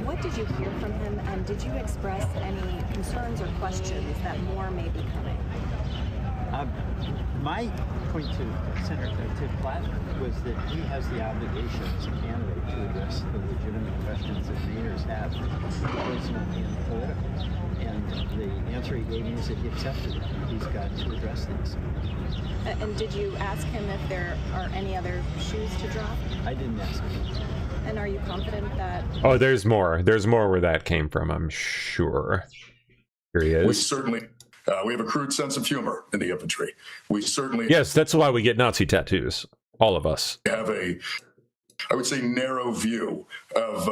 What did you hear from him, and did you express any concerns or questions that more may be coming? My point to Senator Plattner was that he has the obligation as a candidate to address the legitimate questions that Mainers have, personal and political. And the answer he gave me is that he accepted it. He's got to address these. And did you ask him if there are any other shoes to drop? I didn't ask him. And are you confident that... Oh, there's more. There's more where that came from, I'm sure. Here he is. We certainly... we have a crude sense of humor in the infantry. We certainly... Yes, that's why we get Nazi tattoos. All of us. Have a, I would say, narrow view of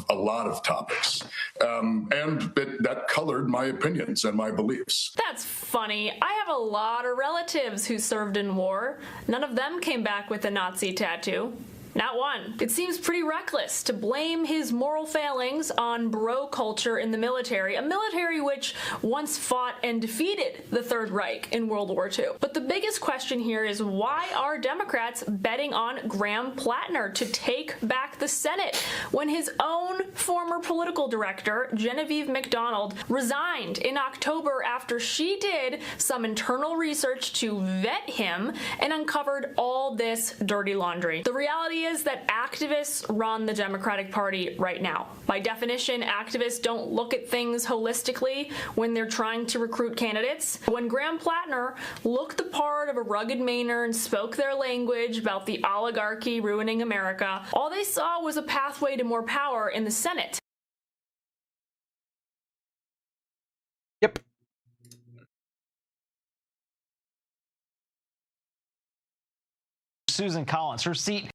a lot of topics. And that colored my opinions and my beliefs. That's funny. I have a lot of relatives who served in war. None of them came back with a Nazi tattoo. Not one. It seems pretty reckless to blame his moral failings on bro culture in the military, a military which once fought and defeated the Third Reich in World War II. But the biggest question here is, why are Democrats betting on Graham Plattner to take back the Senate when his own former political director, Genevieve McDonald, resigned in October after she did some internal research to vet him and uncovered all this dirty laundry? The reality is that activists run the Democratic Party right now. By definition, activists don't look at things holistically when they're trying to recruit candidates. When Graham Plattner looked the part of a rugged Mainer and spoke their language about the oligarchy ruining America, all they saw was a pathway to more power in the Senate. Yep. Susan Collins, her seat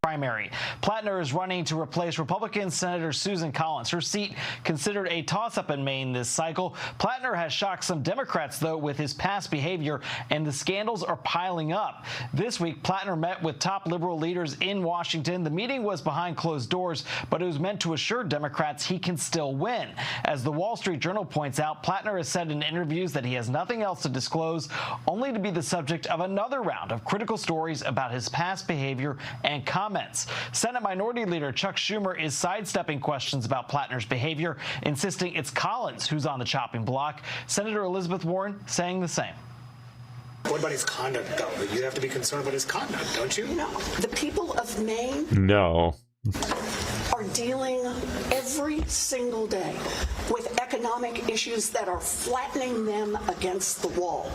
primary. Plattner is running to replace Republican Senator Susan Collins. Her seat considered a toss-up in Maine this cycle. Plattner has shocked some Democrats, though, with his past behavior, and the scandals are piling up. This week, Plattner met with top liberal leaders in Washington. The meeting was behind closed doors, but it was meant to assure Democrats he can still win. As the Wall Street Journal points out, Plattner has said in interviews that he has nothing else to disclose, only to be the subject of another round of critical stories about his past behavior and comments. Senate Minority Leader Chuck Schumer is sidestepping questions about Plattner's behavior, insisting it's Collins who's on the chopping block. Senator Elizabeth Warren saying the same. What about his conduct, though? You have to be concerned about his conduct, don't you? No. The people of Maine No. are dealing every single day with economic issues that are flattening them against the wall.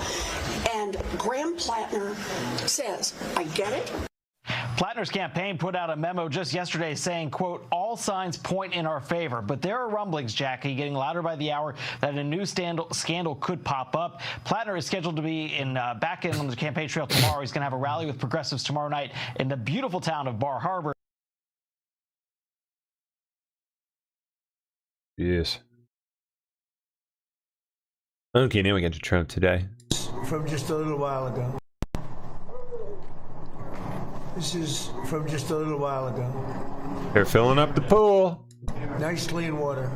And Graham Plattner says, I get it. Plattner's campaign put out a memo just yesterday saying, quote, all signs point in our favor. But there are rumblings, Jackie, getting louder by the hour, that a new scandal could pop up. Plattner is scheduled to be back in on the campaign trail tomorrow. He's going to have a rally with progressives tomorrow night in the beautiful town of Bar Harbor. Yes. Okay, now we get to Trump today. From just a little while ago. This is from just a little while ago. They're filling up the pool. Nice clean water.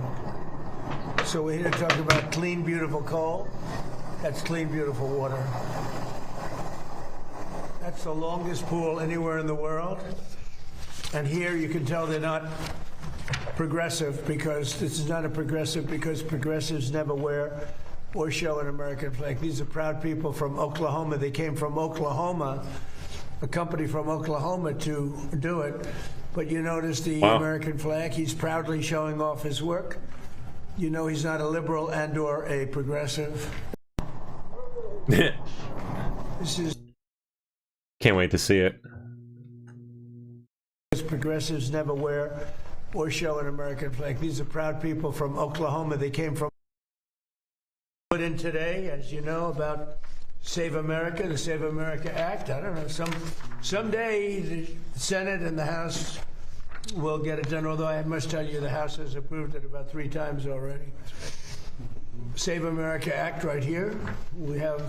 So we're here to talk about clean, beautiful coal. That's clean, beautiful water. That's the longest pool anywhere in the world. And here you can tell they're not progressive, because this is not a progressive, because progressives never wear or show an American flag. These are proud people from Oklahoma. They came from Oklahoma, a company from Oklahoma, to do it. But you notice the American flag, he's proudly showing off his work. You know he's not a liberal and or a progressive. This is... Can't wait to see it. Progressives never wear or show an American flag. These are proud people from Oklahoma. They came from... Put in today, as you know, about Save America, the Save America Act. I don't know, someday the Senate and the House will get it done, although I must tell you the House has approved it about 3 times already. Save America Act right here. We have,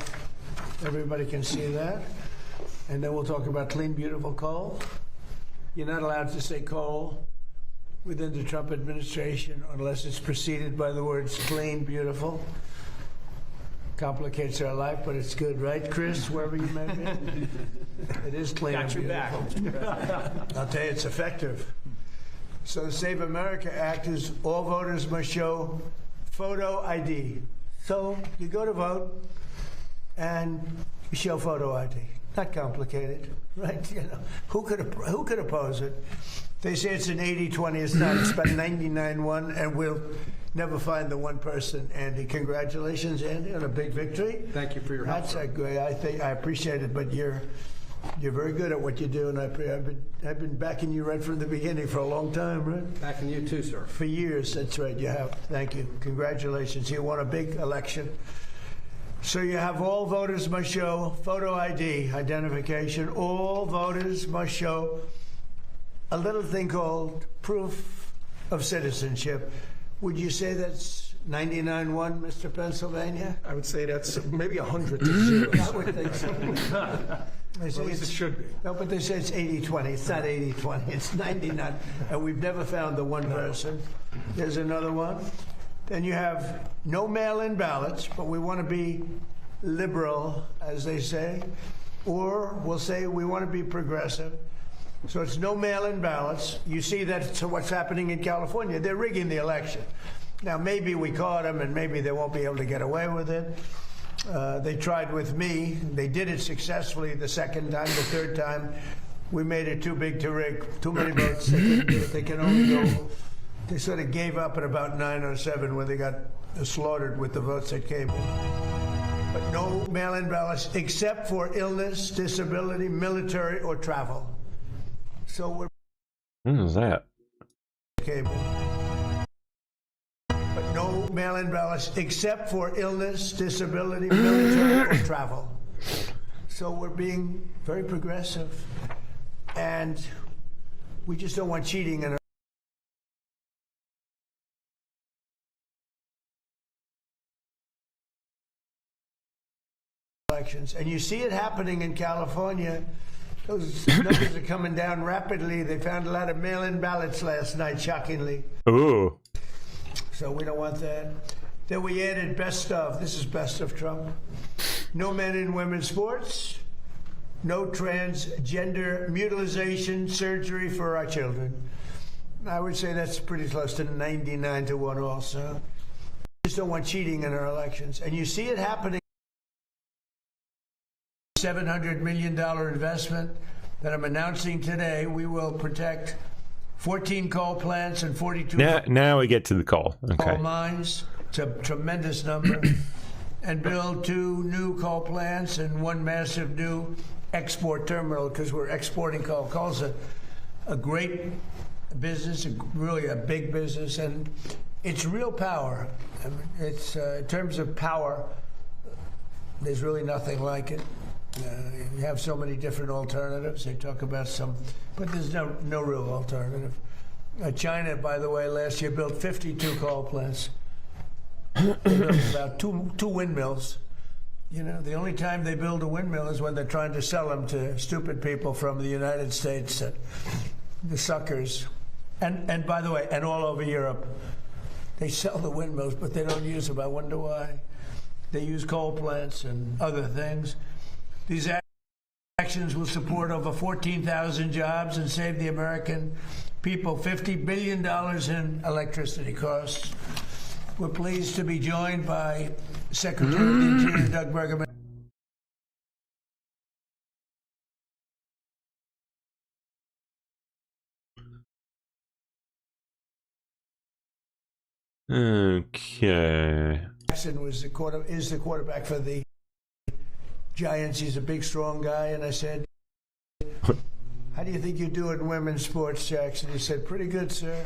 everybody can see that. And then we'll talk about clean, beautiful coal. You're not allowed to say coal within the Trump administration unless it's preceded by the words clean, beautiful. Complicates our life, but it's good, right, Chris? Wherever you may be, it is clean. Got and your back. I'll tell you, it's effective. So the Save America Act is all voters must show photo ID. So you go to vote and you show photo ID. Not complicated, right? You know, who could oppose it? They say it's an 80-20. It's not. It's about 99-1, and we'll never find the one person. Andy, congratulations, Andy, on a big victory. Thank you for your help. That's great. I appreciate it, but you're very good at what you do, and I've been backing you right from the beginning for a long time, right? Backing you too, sir. For years, that's right. You have. Thank you. Congratulations. You won a big election. So you have all voters must show photo ID, identification. All voters must show a little thing called proof of citizenship. Would you say that's 99-1, Mr. Pennsylvania? I would say that's maybe 100 to 0. I would think so. They say At least it should be. No, but they say it's 80-20. It's not 80-20. It's 99. And we've never found the one person. There's another one. Then you have no mail-in ballots, but we want to be liberal, as they say. Or we'll say we want to be progressive. So it's no mail-in ballots. You see that's what's happening in California. They're rigging the election. Now, maybe we caught them, and maybe they won't be able to get away with it. They tried with me. They did it successfully the second time. The third time, we made it too big to rig. Too many votes. They couldn't do it. They can only go. They sort of gave up at about 9:07 when they got slaughtered with the votes that came in. But no mail-in ballots except for illness, disability, military, or travel. So we're... What is that? Came in. But no mail-in ballots except for illness, disability, military, or travel. So we're being very progressive. And we just don't want cheating in our elections. And you see it happening in California. Those numbers are coming down rapidly. They found a lot of mail-in ballots last night, shockingly. Ooh. So we don't want that. Then we added best of. This is best of Trump. No men in women's sports. No transgender mutilization surgery for our children. I would say that's pretty close to 99-1 also. We just don't want cheating in our elections. And you see it happening. $700 million investment that I'm announcing today. We will protect 14 coal plants and 42 Now we get to the coal. Okay. coal mines. It's a tremendous number. And build 2 new coal plants and 1 massive new export terminal because we're exporting coal. Coal's a great business, really a big business, and it's real power. I mean, it's in terms of power, there's really nothing like it. You have so many different alternatives. They talk about some, but there's no real alternative. China, by the way, last year built 52 coal plants. They built about two windmills. You know, the only time they build a windmill is when they're trying to sell them to stupid people from the United States, the suckers. And by the way, and all over Europe, they sell the windmills, but they don't use them. I wonder why. They use coal plants and other things. These actions will support over 14,000 jobs and save the American people $50 billion in electricity costs. We're pleased to be joined by Secretary of the Interior, Doug Burgum. Okay. Jackson is the quarterback for the Giants. He's a big, strong guy. And I said, how do you think you do in women's sports, Jackson? He said, pretty good, sir.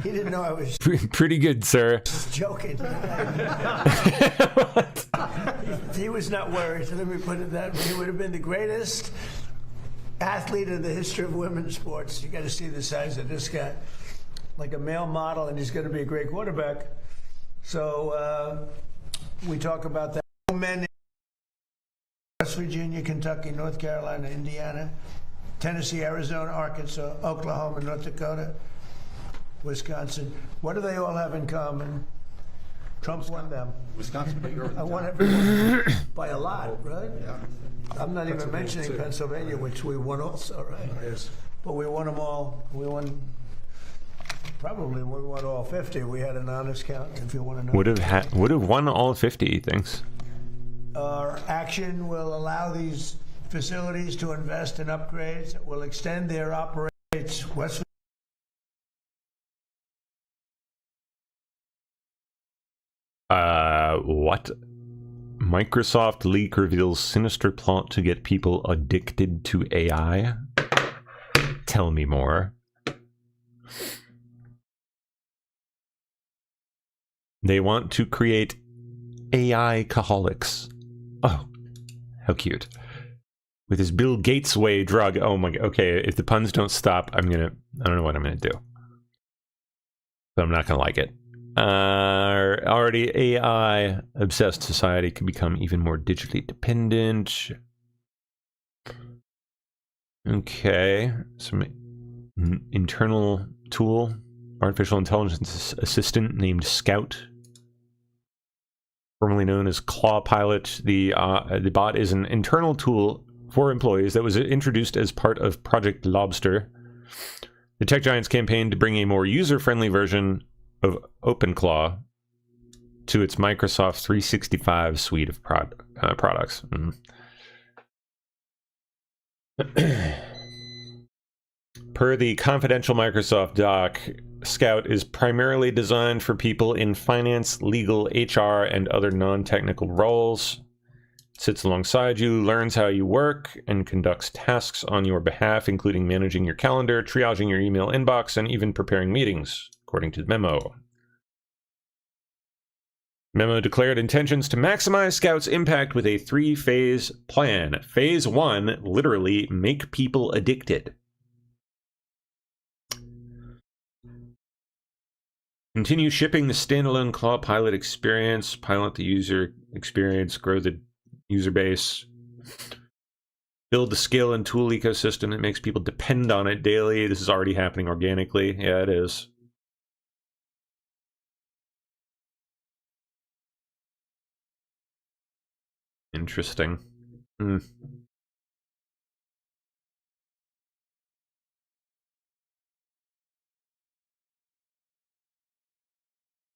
He didn't know I was Pretty good, sir. joking. He was not worried. Let me put it that way. He would have been the greatest athlete in the history of women's sports. You got to see the size of this guy. Like a male model, and he's going to be a great quarterback. So we talk about that. Men in West Virginia, Kentucky, North Carolina, Indiana, Tennessee, Arizona, Arkansas, Oklahoma, North Dakota, Wisconsin. What do they all have in common? Trump won them. Wisconsin, but you're I won everyone by a lot, right? Yeah. I'm not even mentioning too. Pennsylvania, which we won also, right? Yes. But we won them all. We won. Probably we won all 50. We had an honest count, if you want to know. Would have won all 50, he thinks. Our action will allow these facilities to invest in upgrades that will extend their operations. What? Microsoft leak reveals sinister plot to get people addicted to AI? Tell me more. They want to create AI-caholics. Oh, how cute. With his Bill Gates way drug. Oh my god. Okay, if the puns don't stop, I don't know what I'm gonna do. But I'm not gonna like it. Our already AI-obsessed society can become even more digitally dependent. Okay, some internal tool. Artificial intelligence assistant named Scout. Formerly known as Claw Pilot, the bot is an internal tool for employees that was introduced as part of Project Lobster. The tech giant's campaign to bring a more user-friendly version of OpenClaw to its Microsoft 365 suite of products. Per the confidential Microsoft doc, Scout is primarily designed for people in finance, legal, HR, and other non-technical roles. It sits alongside you, learns how you work, and conducts tasks on your behalf, including managing your calendar, triaging your email inbox, and even preparing meetings, according to the memo. Memo declared intentions to maximize Scout's impact with a 3-phase plan. Phase 1, literally, make people addicted. Continue shipping the standalone Claw Pilot experience, pilot the user experience, grow the user base, build the skill and tool ecosystem that makes people depend on it daily. This is already happening organically. Yeah, it is. Interesting.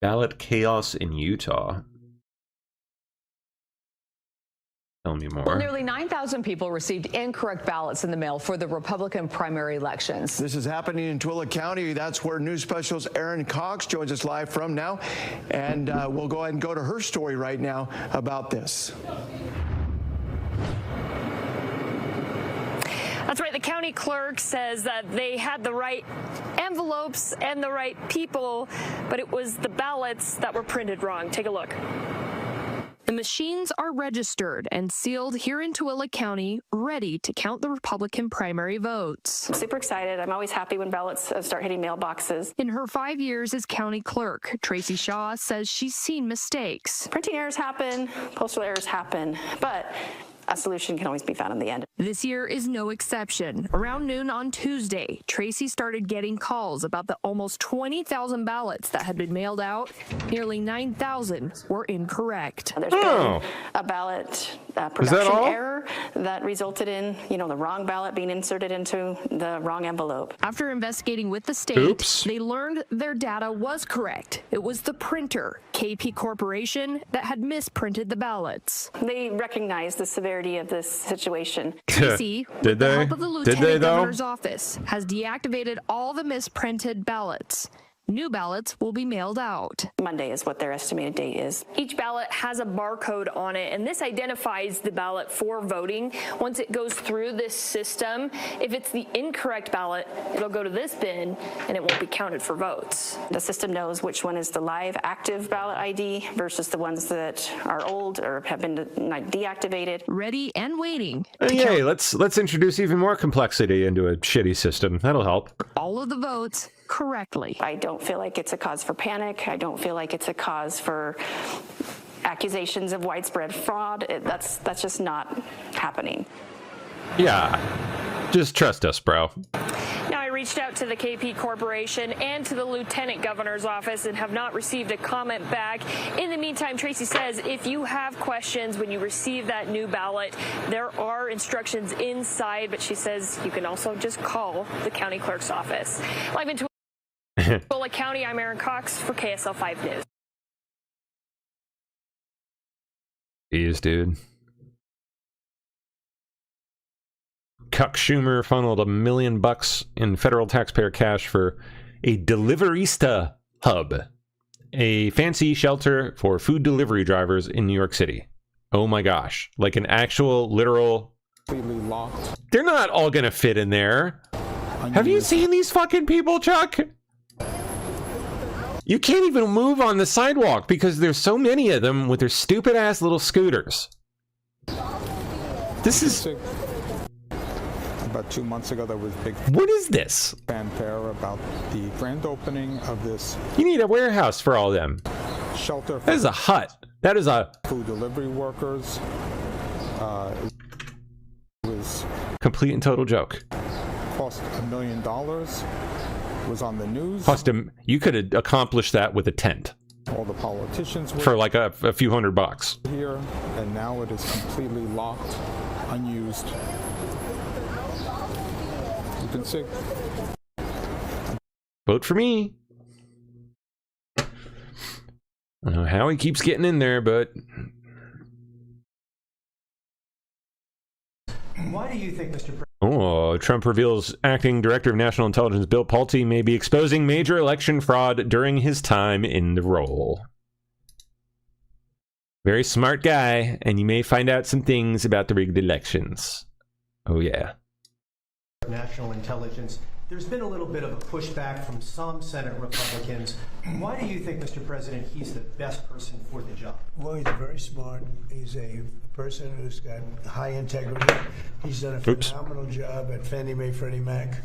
Ballot chaos in Utah. Tell me more. Well, nearly 9,000 people received incorrect ballots in the mail for the Republican primary elections. This is happening in Tooele County. That's where news specialist Erin Cox joins us live from now. And we'll go ahead and go to her story right now about this. right. The county clerk says that they had the right envelopes and the right people, but it was the ballots that were printed wrong. Take a look. The machines are registered and sealed here in Tooele County, ready to count the Republican primary votes. I'm super excited. I'm always happy when ballots start hitting mailboxes. In her 5 years as county clerk, Tracy Shaw says she's seen mistakes. Printing errors happen, postal errors happen, but a solution can always be found in the end. This year is no exception. Around noon on Tuesday, Tracy started getting calls about the almost 20,000 ballots that had been mailed out. Nearly 9,000 were incorrect. There's been a ballot production error that resulted in, the wrong ballot being inserted into the wrong envelope. After investigating with the state, they learned their data was correct. It was the printer, KP Corporation, that had misprinted the ballots. They recognized the severity of this situation. Tracy, with Did the they? help of the Did Lieutenant they, though? Governor's office, has deactivated all the misprinted ballots. New ballots will be mailed out. Monday is what their estimated date is. Each ballot has a barcode on it, and this identifies the ballot for voting. Once it goes through this system, if it's the incorrect ballot, it'll go to this bin, and it won't be counted for votes. The system knows which one is the live active ballot ID versus the ones that are old or have been deactivated. Ready and waiting. Yay, let's introduce even more complexity into a shitty system. That'll help. All of the votes correctly. I don't feel like it's a cause for panic. I don't feel like it's a cause for accusations of widespread fraud. That's just not happening. Yeah, just trust us, bro. Now, I reached out to the KP Corporation and to the Lieutenant Governor's office and have not received a comment back. In the meantime, Tracy says if you have questions when you receive that new ballot, there are instructions inside, but she says you can also just call the county clerk's office. Live in Tooele County, I'm Erin Cox for KSL 5 News. Jeez, dude. Chuck Schumer funneled $1 million in federal taxpayer cash for a Deliverista hub, a fancy shelter for food delivery drivers in New York City. Oh my gosh, like an actual literal. Completely locked. They're not all gonna fit in there. Have you seen these fucking people, Chuck? You can't even move on the sidewalk because there's so many of them with their stupid ass little scooters. This is. About 2 months ago, there was big. What is this? Fanfare about the grand opening of this. You need a warehouse for all them. Shelter. That is a hut. That is a. Food delivery workers. It was. Complete and total joke. Cost $1 million. Was on the news. Cost him. You could have accomplished that with a tent. All the politicians were for like a few $100 here, and now it is completely locked, unused. You can see. Vote for me. I don't know how he keeps getting in there, but. Why do you think, Mr. President? Oh, Trump reveals acting director of national intelligence Bill Pulte may be exposing major election fraud during his time in the role. Very smart guy, and you may find out some things about the rigged elections. Oh, yeah. National intelligence. There's been a little bit of a pushback from some Senate Republicans. Why do you think, Mr. President, he's the best person for the job? Well, he's very smart. He's a person who's got high integrity. He's done a phenomenal job at Fannie Mae, Freddie Mac.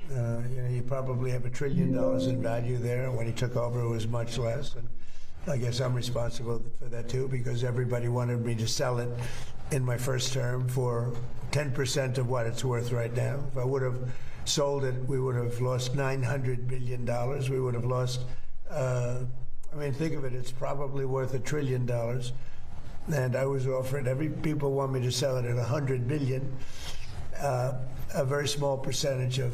You probably have $1 trillion in value there. When he took over, it was much less. And I guess I'm responsible for that too, because everybody wanted me to sell it in my first term for 10% of what it's worth right now. If I would have sold it, we would have lost $900 billion. We would have lost, think of it, it's probably worth $1 trillion. And I was offered, people want me to sell it at $100 billion, a very small percentage of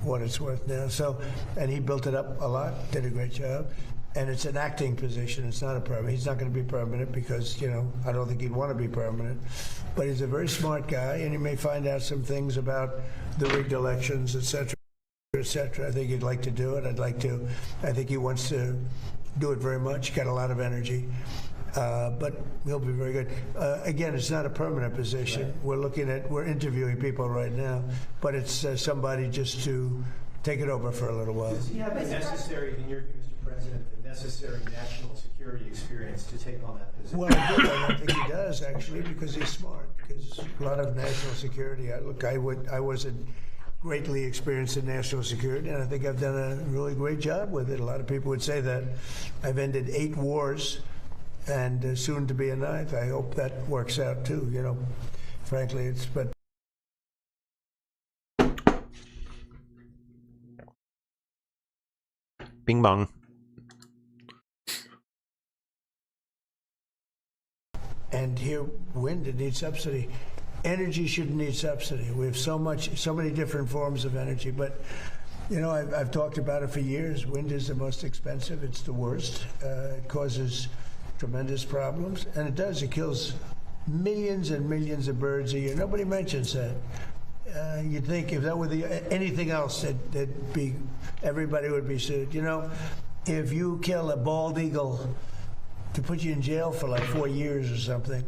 what it's worth now. So, and he built it up a lot, did a great job. And it's an acting position, it's not a permanent. He's not going to be permanent because, I don't think he'd want to be permanent. But he's a very smart guy, and he may find out some things about the rigged elections, et cetera, et cetera. I think he'd like to do it. I think he wants to do it very much. Got a lot of energy. but he'll be very good. Again, it's not a permanent position. Right. We're interviewing people right now, but it's somebody just to take it over for a little while. Does he have the necessary, in your view, Mr. President, the necessary national security experience to take on that position? Well, I don't think he does, actually, because he's smart. Because a lot of national security, I wasn't greatly experienced in national security, and I think I've done a really great job with it. A lot of people would say that I've ended 8 wars and soon to be a 9th. I hope that works out too, you know. Frankly, but Bing bong. And here, wind, it needs subsidy. Energy shouldn't need subsidy. We have so many different forms of energy, but you know, I've talked about it for years. Wind is the most expensive. It's the worst. It causes tremendous problems, and it does. It kills millions and millions of birds a year. Nobody mentions that. You'd think if that were anything else, everybody would be sued. You know, if you kill a bald eagle, to put you in jail for like 4 years or something.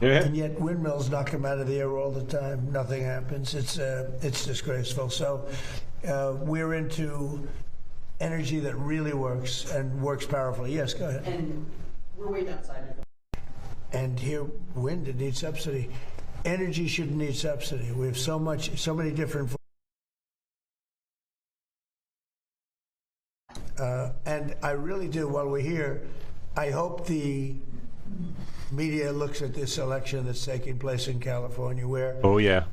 Yeah. And yet windmills knock them out of the air all the time. Nothing happens. It's disgraceful. So we're into energy that really works and works powerfully. Yes, go ahead. And we're way outside of it. And here, wind, it needs subsidy. Energy shouldn't need subsidy. We have so many different. And I really do. While we're here, I hope the media looks at this election that's taking place in California, where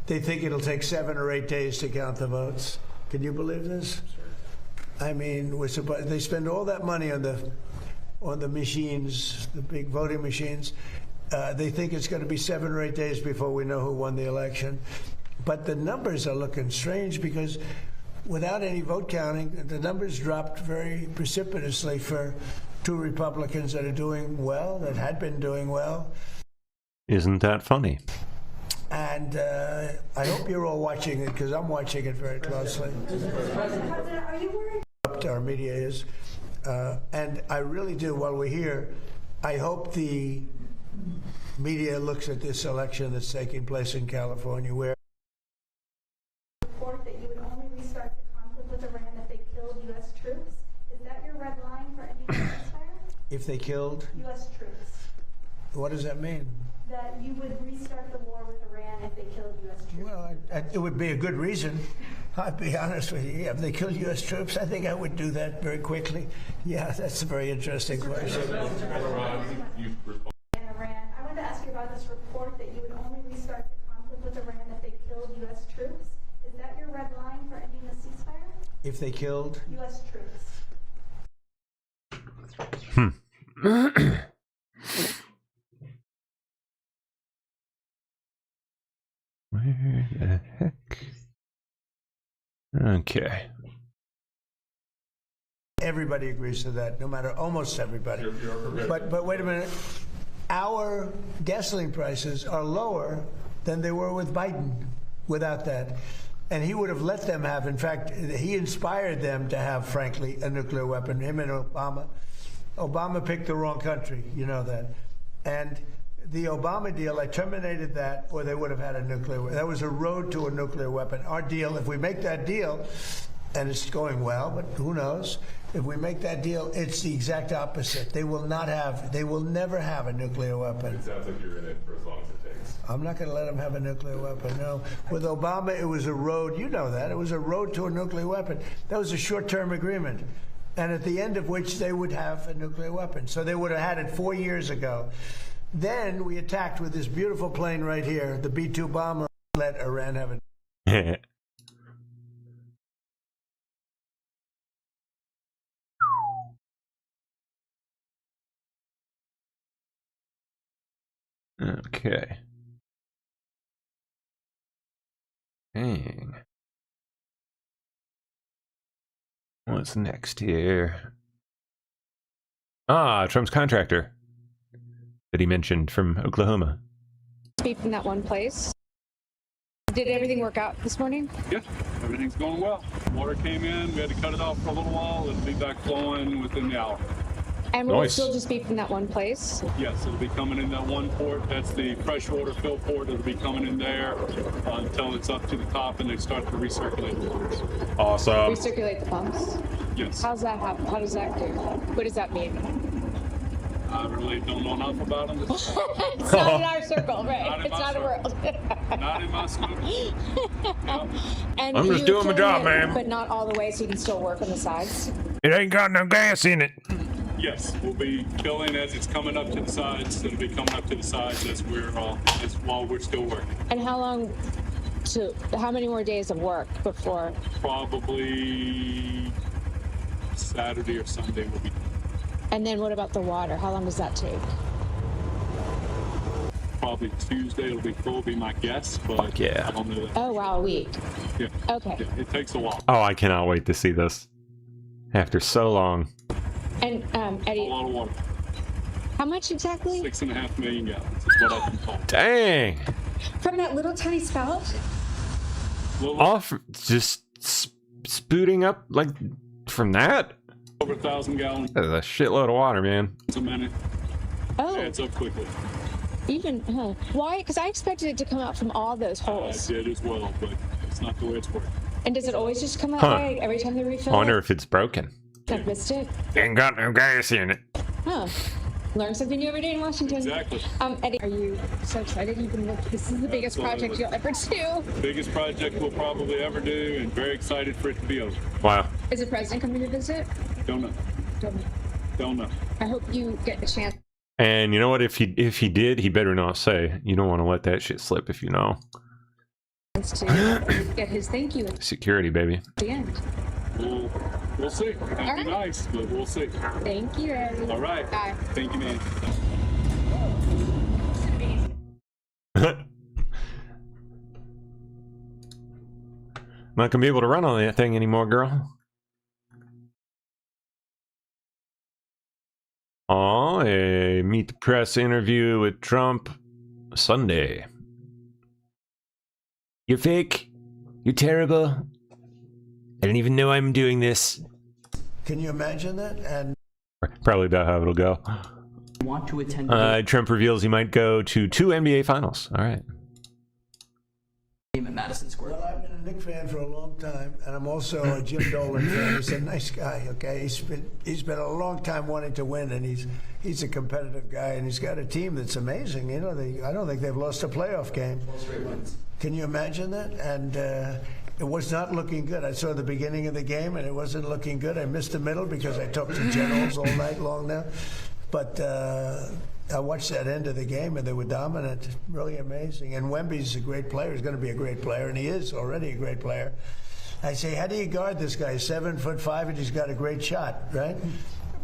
they think it'll take 7 or 8 days to count the votes. Can you believe this? I mean, they spend all that money on the machines, the big voting machines. They think it's going to be 7 or 8 days before we know who won the election. But the numbers are looking strange because without any vote counting, the numbers dropped very precipitously for 2 Republicans that are doing well, that had been doing well. Isn't that funny? And I hope you're all watching it, because I'm watching it very closely. Are you worried? Our media is. And I really do, while we're here, I hope the media looks at this election that's taking place in California, where report that you would only restart the conflict with Iran if they killed U.S. troops. Is that your red line for ending the ceasefire? If they killed U.S. troops. What does that mean? That you would restart the war with Iran if they killed U.S. troops. Well, it would be a good reason. I'll be honest with you. If they killed U.S. troops, I think I would do that very quickly. Yeah, that's a very interesting question. Iran. I wanted to ask you about this report that you would only restart the conflict with Iran if they killed U.S. troops. Is that your red line for ending the ceasefire? If they killed U.S. troops. Where the heck? Okay. Everybody agrees to that, no matter, almost everybody. But wait a minute. Our gasoline prices are lower than they were with Biden without that. And he would have let them have, in fact, he inspired them to have, frankly, a nuclear weapon, him and Obama. Obama picked the wrong country, you know that. And the Obama deal, I terminated that, or they would have had a nuclear weapon. That was a road to a nuclear weapon. Our deal, if we make that deal, and it's going well, but who knows? If we make that deal, it's the exact opposite. They will never have a nuclear weapon. It sounds like you're in it for as long as it takes. I'm not going to let them have a nuclear weapon, no. With Obama, it was a road, you know that, it was a road to a nuclear weapon. That was a short-term agreement, and at the end of which they would have a nuclear weapon. So they would have had it 4 years ago. Then we attacked with this beautiful plane right here, the B-2 bomber, let Iran have it. Okay. Dang. What's next here? Ah, Trump's contractor that he mentioned from Oklahoma. Speak from that one place. Did everything work out this morning? Yeah, everything's going well. Water came in, we had to cut it off for a little while, it'll be back flowing within the hour. And will it Nice. still just be from that one place? Yes, it'll be coming in that one port. That's the freshwater fill port. It'll be coming in there until it's up to the top and they start to recirculate the pumps. Awesome. Recirculate the pumps? Yes. How's that happen? How does that do? What does that mean? I really don't know enough about them. It's not in our circle, right? Not in It's my not a world. Not in my scope. And I'm just you doing my fill job, it, man. But not all the way, so you can still work on the sides. It ain't got no gas in it. Yes, we'll be filling as it's coming up to the sides. It'll be coming up to the sides as while we're still working. And how many more days of work before? Probably Saturday or Sunday will be. And then what about the water? How long does that take? Probably Tuesday it'll be full, be my guess, but yeah. I don't know that. Oh, wow, a week. Yeah. Okay. Yeah, it takes a while. Oh, I cannot wait to see this. After so long. And Eddie, A lot of water. how much exactly? 6.5 million gallons is what I've been told. Dang. From that little tiny spout? Off, just spooting up like from that? Over 1,000 gallons That's a shitload of water, man. a minute. Oh. Adds up quickly. Even, why? Because I expected it to come out from all those I holes. did as well, but it's not the way it's working. And does it always just come out Huh. way every time they refill I wonder it? if it's broken. I've missed it. Ain't got no gas in it. Huh. Learn something new every day in Washington. Exactly. Eddie, are you so excited? This is the biggest project you'll ever do. Biggest project we'll probably ever do, and very excited for it to be over. Wow. Is the president coming to visit? Don't know. Don't know. Don't know. I hope you get the chance. And you know what? If he did, he better not say. You don't want to let that shit slip if you know. To get his thank you at Security, baby. the end. We'll see. That'd be right. nice, but we'll see. Thank you, Eddie. All right. Bye. Thank you, man. Not gonna be able to run on that thing anymore, girl. Oh, a meet the press interview with Trump Sunday. You're fake. You're terrible. I don't even know I'm doing this. Can you imagine that? And Probably about how it'll go. Want to attend Trump reveals he might go to 2 NBA finals. All right. game at Madison Square. Well, I've been a Knicks fan for a long time, and I'm also a Jim Dolan fan. He's a nice guy, okay? He's been a long time wanting to win, and he's a competitive guy, and he's got a team that's amazing. You know, I don't think they've lost a playoff game. 12 straight wins. Can you imagine that? And it was not looking good. I saw the beginning of the game, and it wasn't looking good. I missed the middle because I talked to generals all night long now. But I watched that end of the game, and they were dominant. Really amazing. And Wemby's a great player. He's going to be a great player, and he is already a great player. I say, how do you guard this guy? 7'5", and he's got a great shot, right?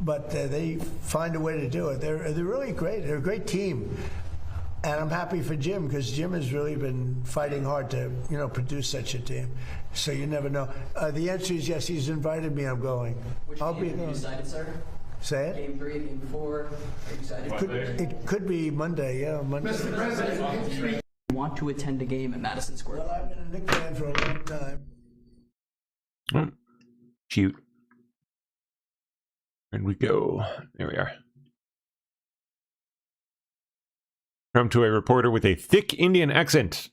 But they find a way to do it. They're really great. They're a great team. And I'm happy for Jim, because Jim has really been fighting hard to, produce such a team. So you never know. The answer is yes. He's invited me. I'm going. I'll be Are you excited, sir? Say it. Game 3, game 4. Are you excited? It could be Monday. Yeah, Monday. Mr. President, want to attend a game at Madison Square? Well, I've been a Knicks fan for a long time. Oh, cute. And we go. There we are. Trump to a reporter with a thick Indian accent.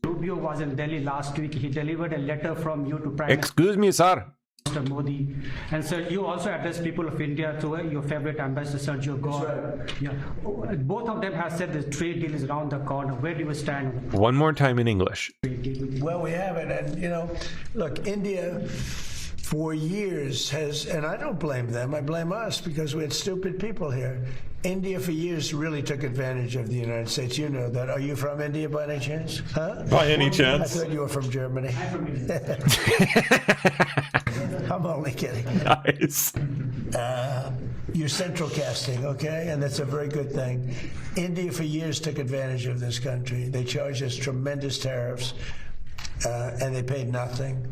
Rubio was in Delhi last week. He delivered a letter from you to Prime Excuse me, sir. Minister Modi. And sir, you also addressed people of India through your favorite ambassador, Sergio Gore. Right. Yeah. Both of them have said the trade deal is around the corner. Where do you stand? One more time in English. Well, we have it. And, look, India for years has, and I don't blame them, I blame us, because we had stupid people here. India for years really took advantage of the United States. You know that. Are you from India by any chance? Huh? By any chance? I thought you were from Germany. I'm from India. I'm only kidding. Nice. You're central casting, okay? And that's a very good thing. India for years took advantage of this country. They charged us tremendous tariffs, and they paid nothing.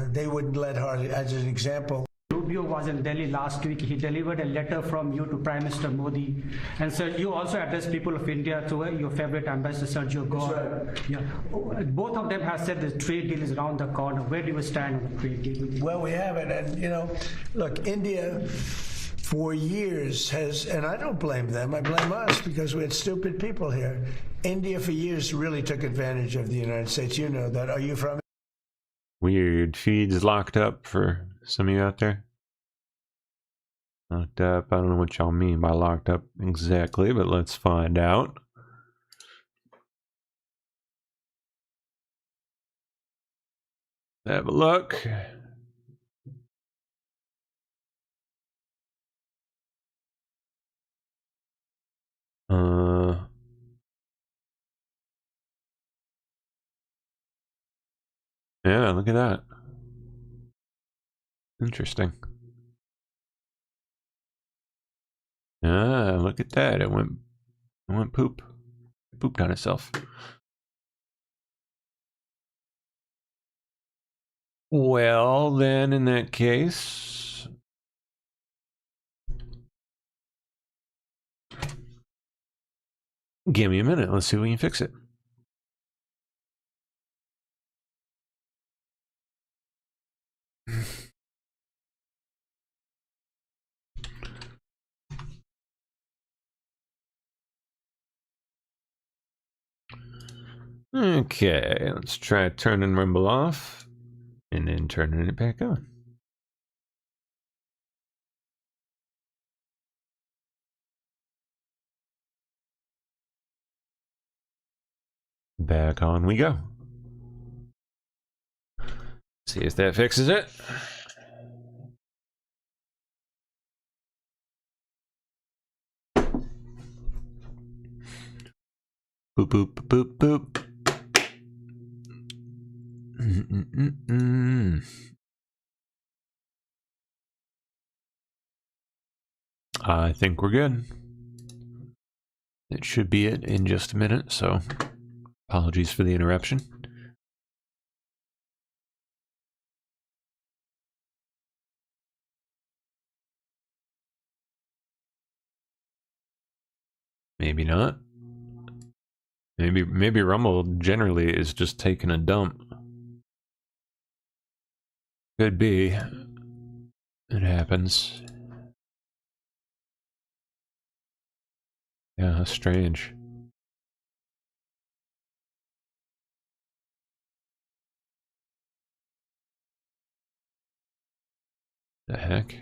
They wouldn't let hardly, as an example. Rubio was in Delhi last week. He delivered a letter from you to Prime Minister Modi. And sir, you also addressed people of India through your favorite ambassador, Sergio Gore. Right. Yeah. Both of them have said the trade deal is around the corner. Where do you stand on the trade deal? Well, we have it. And, look, India for years has, and I don't blame them, I blame us because we had stupid people here. India for years really took advantage of the United States. You know that. Are you from? Weird. Feeds locked up for some of you out there. Locked up. I don't know what y'all mean by locked up exactly, but let's find out. Have a look. Yeah, look at that. Interesting. Ah, look at that. It went poop. It pooped on itself. Well, then in that case, give me a minute. Let's see if we can fix it. Okay, let's try turning Rumble off and then turning it back on. Back on we go. See if that fixes it. Boop, boop, boop, boop. I think we're good. It should be it in just a minute, so apologies for the interruption. Maybe not. Maybe Rumble generally is just taking a dump. Could be. It happens. Yeah, strange. The heck?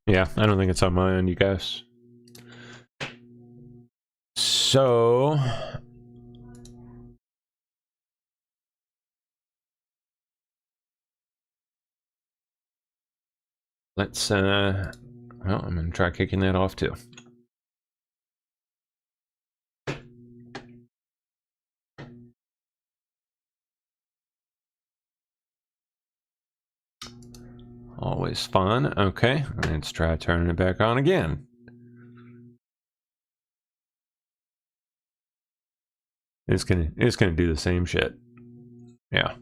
Yeah, I don't think it's on my end, you guys. So let's well, I'm gonna try kicking that off too. Always fun. Okay, let's try turning it back on again. It's gonna do the same shit. Yeah.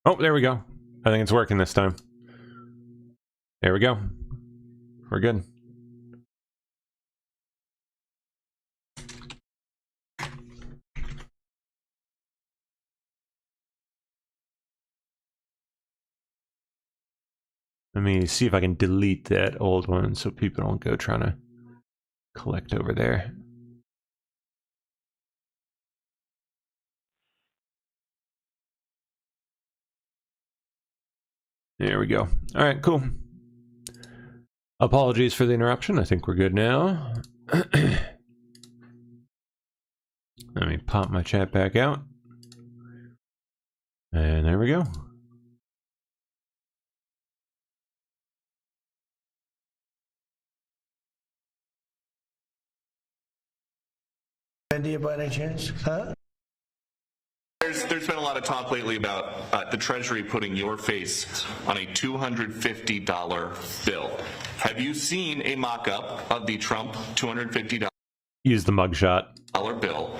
Oh, there we go. I think it's working this time. There we go. We're good. Let me see if I can delete that old one so people don't go trying to collect over there. There we go. All right, cool. Apologies for the interruption. I think we're good now. Let me pop my chat back out. And there we go. India by any chance? Huh? There's there's been a lot of talk lately about the Treasury putting your face on a $250 bill. Have you seen a mock-up of the Trump $250 Use the mugshot bill?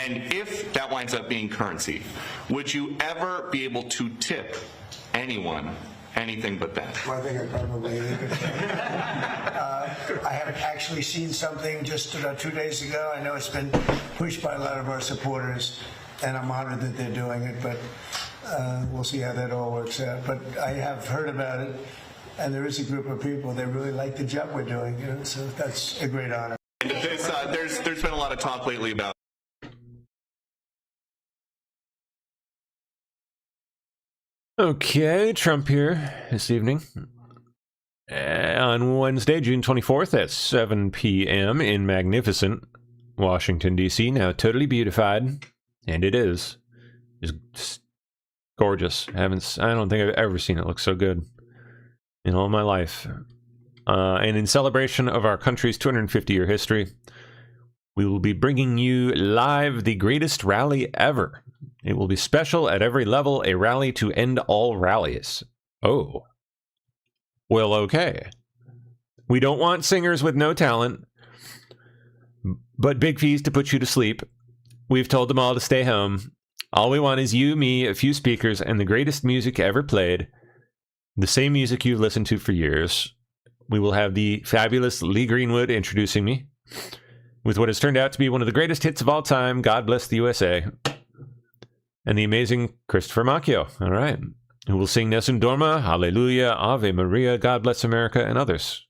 And if that winds up being currency, would you ever be able to tip anyone anything but that? I think I probably I have actually seen something just about 2 days ago. I know it's been pushed by a lot of our supporters, and I'm honored that they're doing it, but we'll see how that all works out. But I have heard about it, and there is a group of people that really like the job we're doing, you know, so that's a great honor. And there's been a lot of talk lately about Okay, Trump here this evening. On Wednesday, June 24th at 7 p.m. in magnificent Washington, D.C. Now totally beautified, and it is. It's gorgeous. I don't think I've ever seen it look so good in all my life. And in celebration of our country's 250-year history, we will be bringing you live the greatest rally ever. It will be special at every level, a rally to end all rallies. Oh. Well, okay. We don't want singers with no talent, but big fees to put you to sleep. We've told them all to stay home. All we want is you, me, a few speakers, and the greatest music ever played. The same music you've listened to for years. We will have the fabulous Lee Greenwood introducing me with what has turned out to be one of the greatest hits of all time, God Bless the USA. And the amazing Christopher Macchio, all right, who will sing Nessun Dorma, Hallelujah, Ave Maria, God Bless America, and others.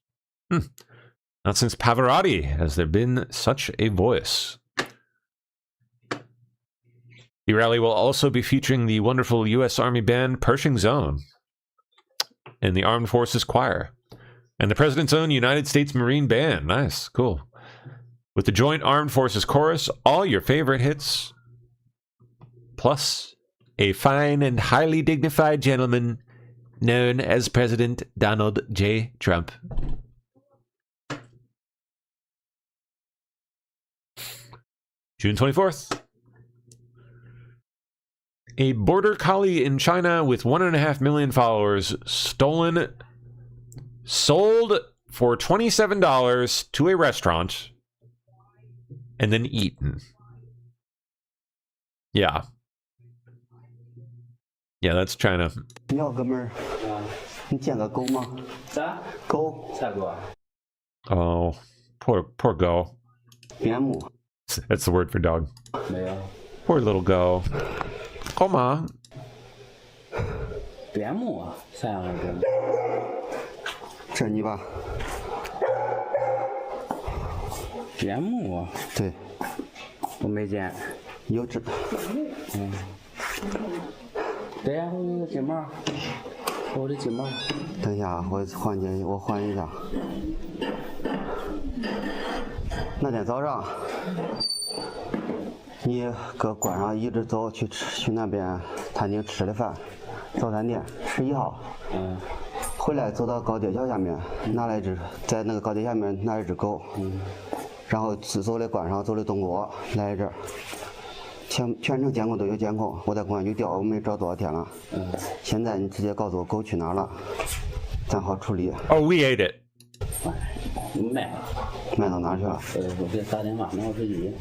Not since Pavarotti has there been such a voice. The rally will also be featuring the wonderful U.S. Army band Pershing Zone and the Armed Forces Choir and the President's own United States Marine Band. Nice, cool. With the Joint Armed Forces Chorus, all your favorite hits, plus a fine and highly dignified gentleman known as President Donald J. Trump. June 24th. A border collie in China with 1.5 million followers sold for $27 to a restaurant and then eaten. Yeah. Yeah, that's China. 你好，哥们儿，你捡个钩吗？啥？钩？啥钩？ Oh, poor Go. 边牧。 That's the word for dog. 没有。 Poor little Go. Come on. 边牧啊？啥样的边牧？这你吧。边牧啊？对。我没见。有只。嗯。 对呀，我有金毛，我的金毛。等一下，我换一下。那天早上，你搁关上一直走去那边餐厅吃的饭，早餐店11号。嗯。回来走到高铁桥下面，在那个高铁下面拿一只狗。嗯。然后走的关上，走的东郭来这儿。 全程监控都有监控，我在公安局调，我没找多少天了。现在你直接告诉我狗去哪儿了，咱好处理。Oh, we ate it. 卖到哪儿去了？我给打电话，拿我手机。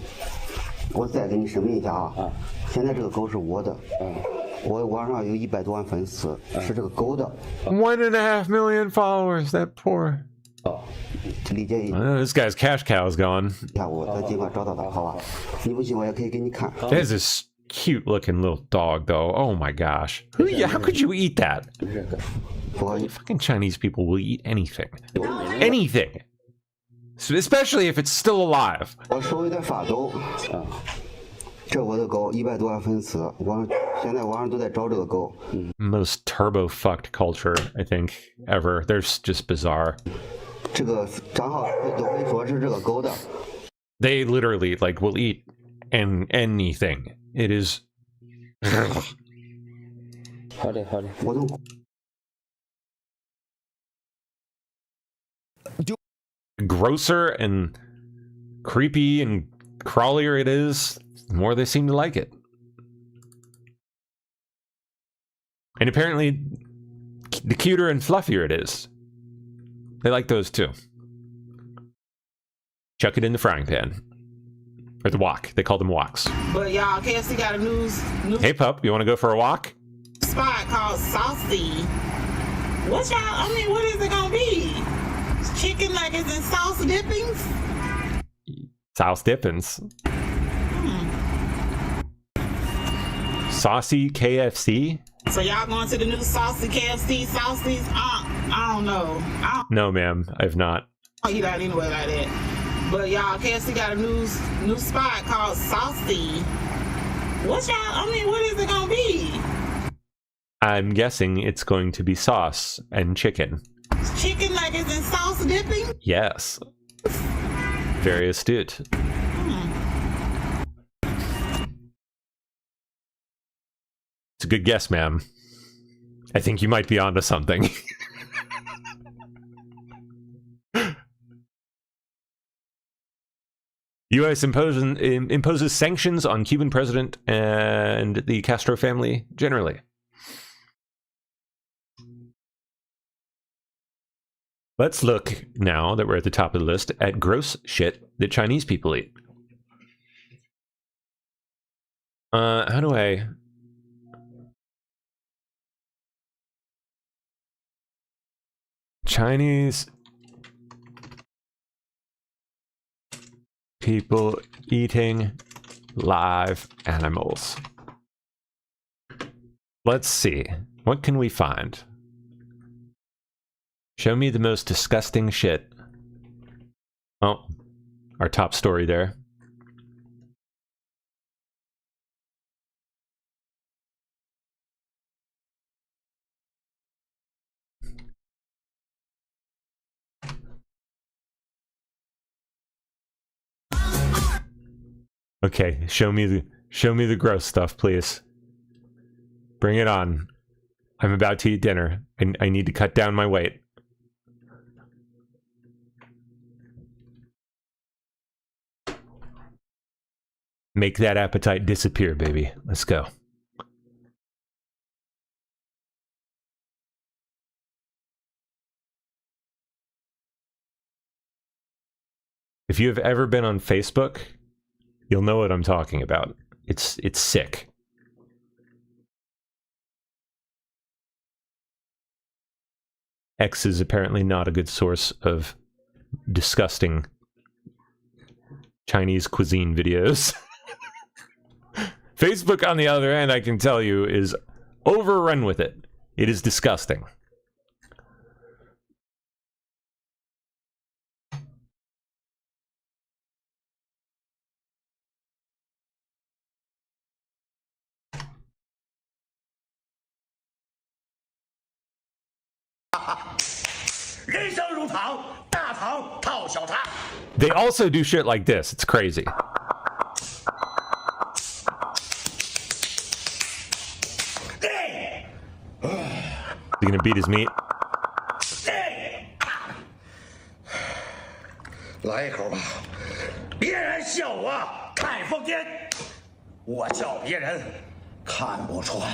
我再给你声明一下啊，现在这个狗是我的。我网上有100多万粉丝，是这个狗的。1.5 million followers. That poor. 理解一下。 This guy's cash cow is gone. 我再尽快找到它，好吧？你不信我也可以给你看。 There's this cute-looking little dog, though. Oh my gosh. How could you eat that? Fucking Chinese people will eat anything. Anything. Especially if it's still alive. 我手有点发抖。这我的狗100多万粉丝，现在网上都在找这个狗。Most turbo-fucked culture, I think, ever. They're just bizarre. 这个账号都可以说是这个狗的。 They literally will eat anything. It is. 好的，我从 grosser and creepy and crawlier it is, the more they seem to like it. And apparently, the cuter and fluffier it is, they like those too. Chuck it in the frying pan. Or the wok. They call them woks. But y'all, KFC got a new Hey, pup, you want to go for a wok? spot called Saucy. What y'all, I mean, what is it gonna be? Chicken nuggets and sauce dippings? Sauce dippings. Saucy KFC? So y'all going to the new Saucy KFC sauces? I don't know. I No, ma'am, I've not. don't eat out anyway like that. But y'all, KFC got a new spot called Saucy. What y'all, I mean, what is it gonna be? I'm guessing it's going to be sauce and chicken. Chicken nuggets and sauce dipping? Yes. Very astute. It's a good guess, ma'am. I think you might be onto something. U.S. imposes sanctions on Cuban president and the Castro family generally. Let's look, now that we're at the top of the list, at gross shit that Chinese people eat. How do I... Chinese people eating live animals. Let's see. What can we find? Show me the most disgusting shit. Oh, our top story there. Okay, show me the gross stuff, please. Bring it on. I'm about to eat dinner, and I need to cut down my weight. Make that appetite disappear, baby. Let's go. If you have ever been on Facebook, you'll know what I'm talking about. It's sick. X is apparently not a good source of disgusting Chinese cuisine videos. Facebook, on the other hand, I can tell you, is overrun with it. It is disgusting. They also do shit like this. It's crazy. You gonna beat his meat? 来一口吧，别人笑我太疯癫，我笑别人看不穿。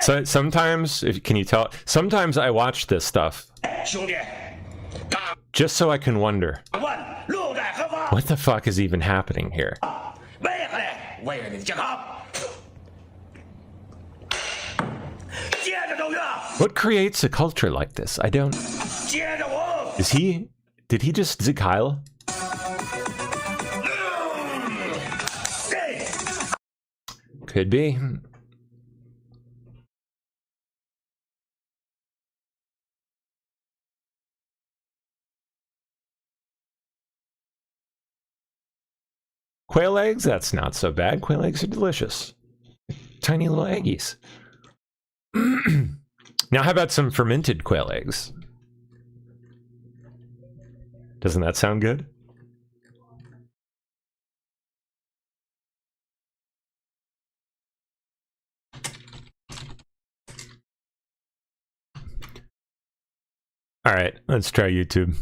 So sometimes, can you tell? Sometimes I watch this stuff 兄弟， just so I can wonder, 路在何方？ what the fuck is even happening here? 为何嘞？为了你的健康。接着周月， What creates a culture like this? I don't... 接着我。 Did he just Zig Heil? Could be. Quail eggs? That's not so bad. Quail eggs are delicious. Tiny little eggies. Now, how about some fermented quail eggs? Doesn't that sound good? All right, let's try YouTube.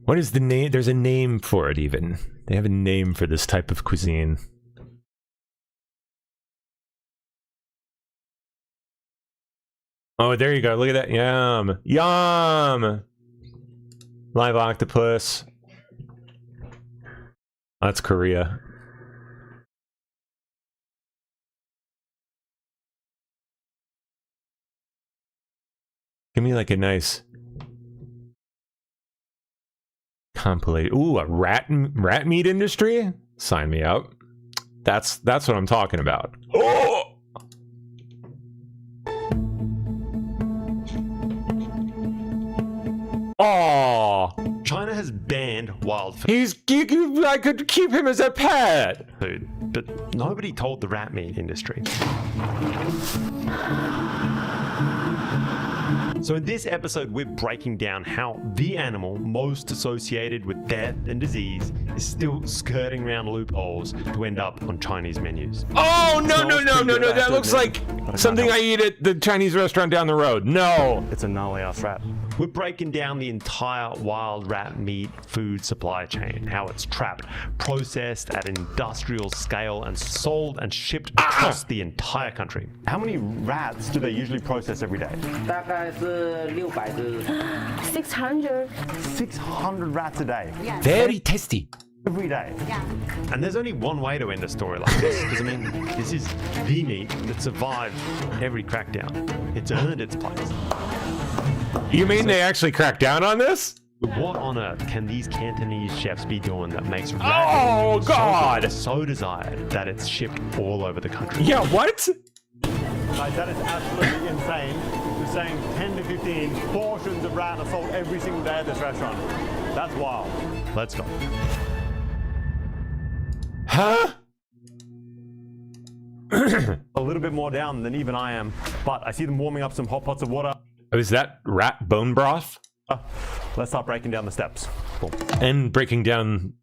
What is the name? There's a name for it even. They have a name for this type of cuisine. Oh, there you go. Look at that. Yum. Yum. Live octopus. That's Korea. Give me like a nice compilate. Ooh, a rat meat industry? Sign me up. That's what I'm talking about. Oh! Oh! China has banned wild food. I could keep him as a pet. But nobody told the rat meat industry. So in this episode, we're breaking down how the animal most associated with death and disease is still skirting around loopholes to end up on Chinese menus. Oh, no. That looks like something I eat at the Chinese restaurant down the road. No. It's a gnarly ass rat. We're breaking down the entire wild rat meat food supply chain, how it's trapped, processed at industrial scale, and sold and shipped across the entire country. How many rats do they usually process every day? 600. 600 rats a day. Yeah. Very tasty. Every day. Yeah. And there's only one way to end a story like this, because I mean, this is the meat that survived every crackdown. It's earned its place. You mean they actually cracked down on this? What on earth can these Cantonese chefs be doing that makes rat Oh, God! so desired that it's shipped all over the country? Yeah, what? Like, that is absolutely insane. We're saying 10 to 15 portions of rat are sold every single day at this restaurant. That's wild. Let's go. Huh? A little bit more down than even I am, but I see them warming up some hot pots of water. Oh, is that rat bone broth? Let's start breaking down the steps. Cool. And breaking down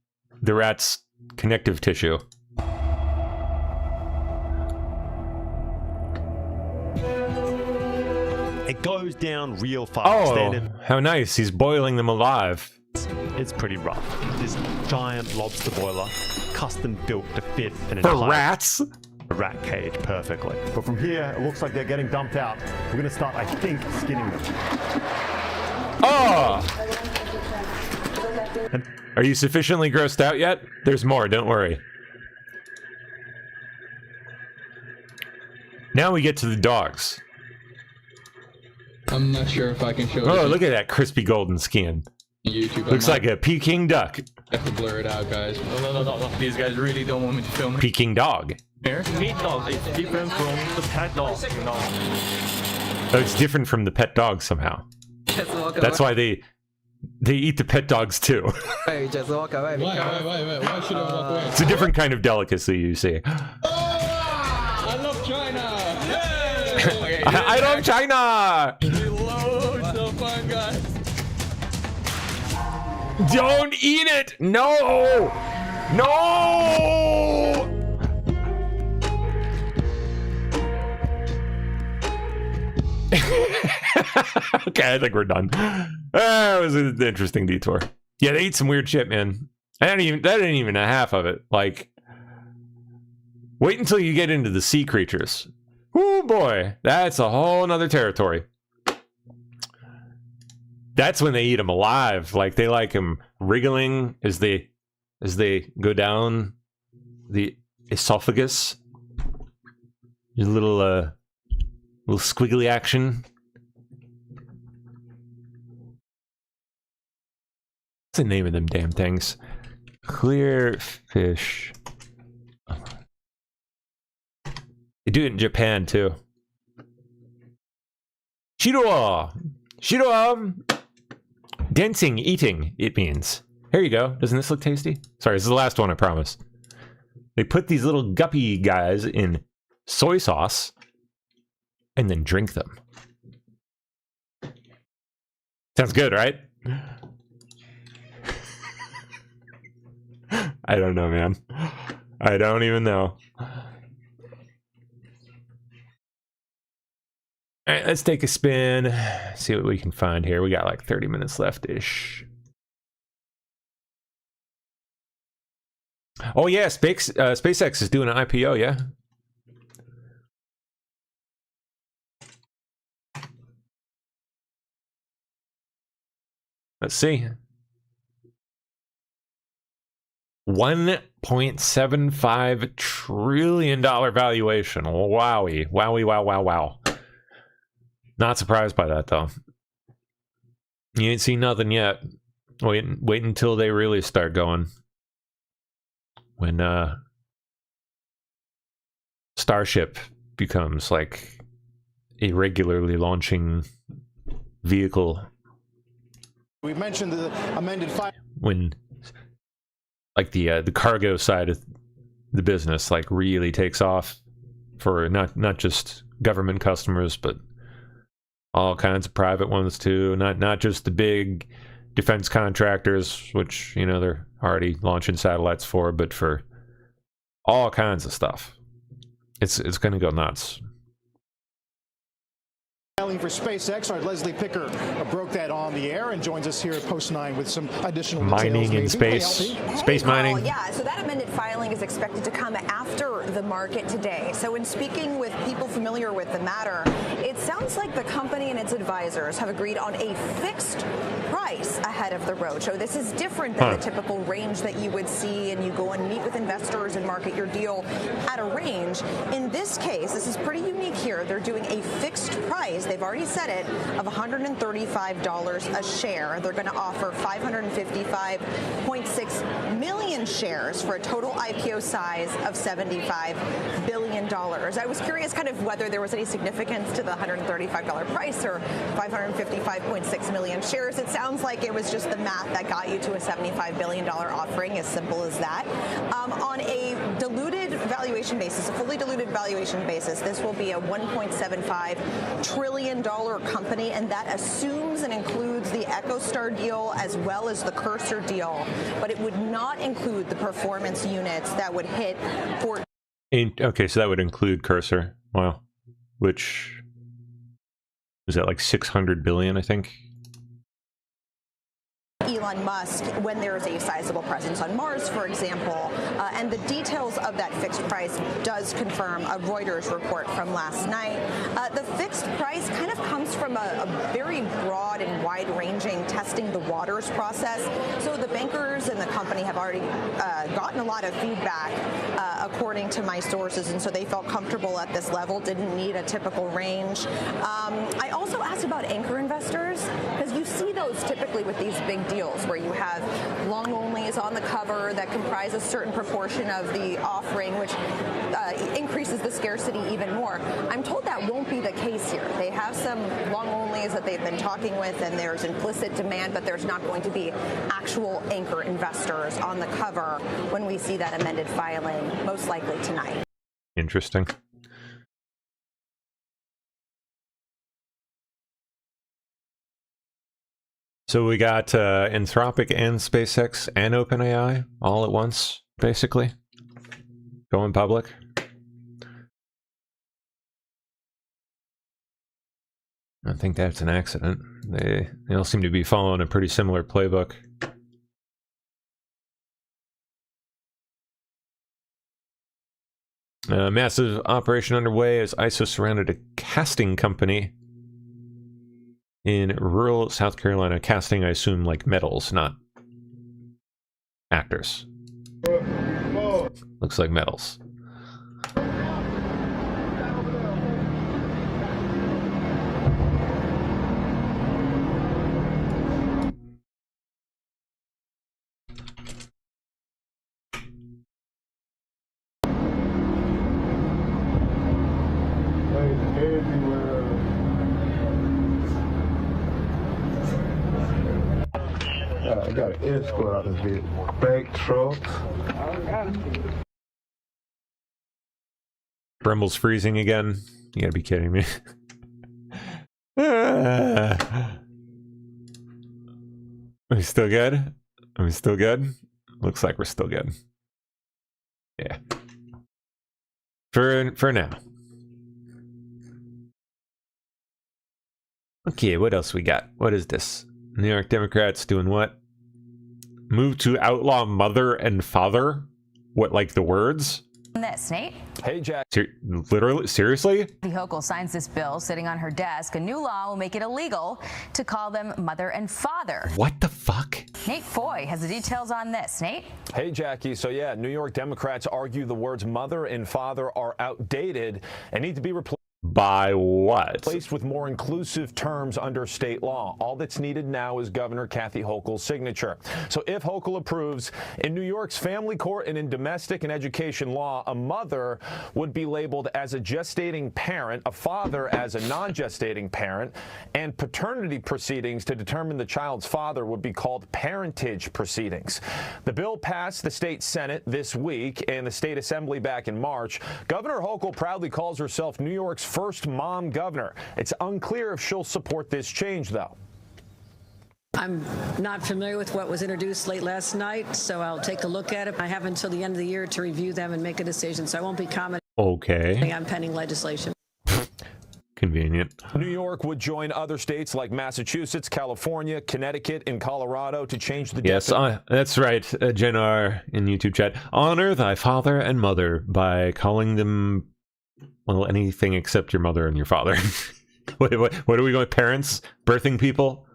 the rat's connective tissue. It goes down real fast. Oh, how nice. He's boiling them alive. It's pretty rough. This giant lobster boiler, custom built to fit an For entire rats? rat cage perfectly. But from here, it looks like they're getting dumped out. We're going to start, I think, skinning them. Oh! Are you sufficiently grossed out yet? There's more, don't worry. Now we get to the dogs. I'm not sure if I can show it. Oh, look at that crispy golden skin. YouTube. Looks like a Peking duck. I have to blur it out, guys. No. These guys really don't want me to film it. Peking dog. Here? Meat dog is different from the pet dog, you know. Oh, it's different from the pet dog somehow. That's why they eat the pet dogs too. Why? Why should I walk away? It's a different kind of delicacy, you see. I love China! Yay! I love China! Loads of fun, guys. Don't eat it! No! No! Okay, I think we're done. It was an interesting detour. Yeah, they eat some weird shit, man. That ain't even a half of it. Like, wait until you get into the sea creatures. Oh boy, that's a whole nother territory. That's when they eat them alive. Like, they like them wriggling as they go down the esophagus. Your little squiggly action. What's the name of them damn things? Clear fish. They do it in Japan too. Shiro! Dancing, eating, it means. Here you go. Doesn't this look tasty? Sorry, this is the last one, I promise. They put these little guppy guys in soy sauce and then drink them. Sounds good, right? I don't know, man. I don't even know. All right, let's take a spin. See what we can find here. We got like 30 minutes left-ish. Oh yeah, SpaceX is doing an IPO, yeah. Let's see. $1.75 trillion valuation. Wowie. Wowie, wow, wow, wow. Not surprised by that, though. You ain't seen nothing yet. Wait until they really start going. When Starship becomes like a regularly launching vehicle. We mentioned the amended when like the cargo side of the business like really takes off for not just government customers, but all kinds of private ones too. Not just the big defense contractors, which, you know, they're already launching satellites for, but for all kinds of stuff. It's going to go nuts. Filing for SpaceX, our Leslie Picker broke that on the air and joins us here at Post 9 with some additional mining details. in space. Space mining. Yeah, so that amended filing is expected to come after the market today. So in speaking with people familiar with the matter, it sounds like the company and its advisors have agreed on a fixed price ahead of the roadshow. This is different than the typical range that you would see, and you go and meet with investors and market your deal at a range. In this case, this is pretty unique here. They're doing a fixed price. They've already said it, of $135 a share. They're going to offer 555.6 million shares for a total IPO size of $75 billion. I was curious kind of whether there was any significance to the $135 price or 555.6 million shares. It sounds like it was just the math that got you to a $75 billion offering, as simple as that. On a diluted valuation basis, a fully diluted valuation basis, this will be a $1.75 trillion company, and that assumes and includes the EchoStar deal as well as the Cursor deal, but it would not include the performance units that would hit for... Okay, so that would include Cursor. Wow. Which is that like 600 billion, I think? Elon Musk, when there is a sizable presence on Mars, for example, and the details of that fixed price does confirm a Reuters report from last night. The fixed price kind of comes from a very broad and wide-ranging testing the waters process. So the bankers and the company have already gotten a lot of feedback, according to my sources, and so they felt comfortable at this level, didn't need a typical range. I also asked about anchor investors, because you see those typically with these big deals where you have long onlys on the cover that comprise a certain proportion of the offering, which increases the scarcity even more. I'm told that won't be the case here. They have some long onlys that they've been talking with, and there's implicit demand, but there's not going to be actual anchor investors on the cover when we see that amended filing, most likely tonight. Interesting. So we got Anthropic and SpaceX and OpenAI all at once, basically, going public. I think that's an accident. They all seem to be following a pretty similar playbook. Massive operation underway as ISO surrounded a casting company in rural South Carolina. Casting, I assume, like metals, not actors. Looks like metals. I got an escort out of this big truck. Brimble's freezing again. You gotta be kidding me. Are we still good? Are we still good? Looks like we're still good. Yeah. For now. Okay, what else we got? What is this? New York Democrats doing what? Move to outlaw mother and father? What, like the words? This, Nate? Hey, Jack. Literally? Seriously? Kathy Hochul signs this bill sitting on her desk. A new law will make it illegal to call them mother and father. What the fuck? Nate Foy has the details on this. Nate? Hey, Jackie. So, yeah, New York Democrats argue the words mother and father are outdated and need to be replaced. By what? Replaced with more inclusive terms under state law. All that's needed now is Governor Kathy Hochul's signature. So if Hochul approves, in New York's family court and in domestic and education law, a mother would be labeled as a gestating parent, a father as a non-gestating parent, and paternity proceedings to determine the child's father would be called parentage proceedings. The bill passed the state Senate this week and the state assembly back in March. Governor Hochul proudly calls herself New York's first mom governor. It's unclear if she'll support this change, though. I'm not familiar with what was introduced late last night, so I'll take a look at it. I have until the end of the year to review them and make a decision, so I won't be commenting on pending legislation. Convenient. New York would join other states like Massachusetts, California, Connecticut, and Colorado to change the Yes, that's right, Jen R. in YouTube chat. Honor thy father and mother by calling them, well, anything except your mother and your father. what are we going? Parents? Birthing people?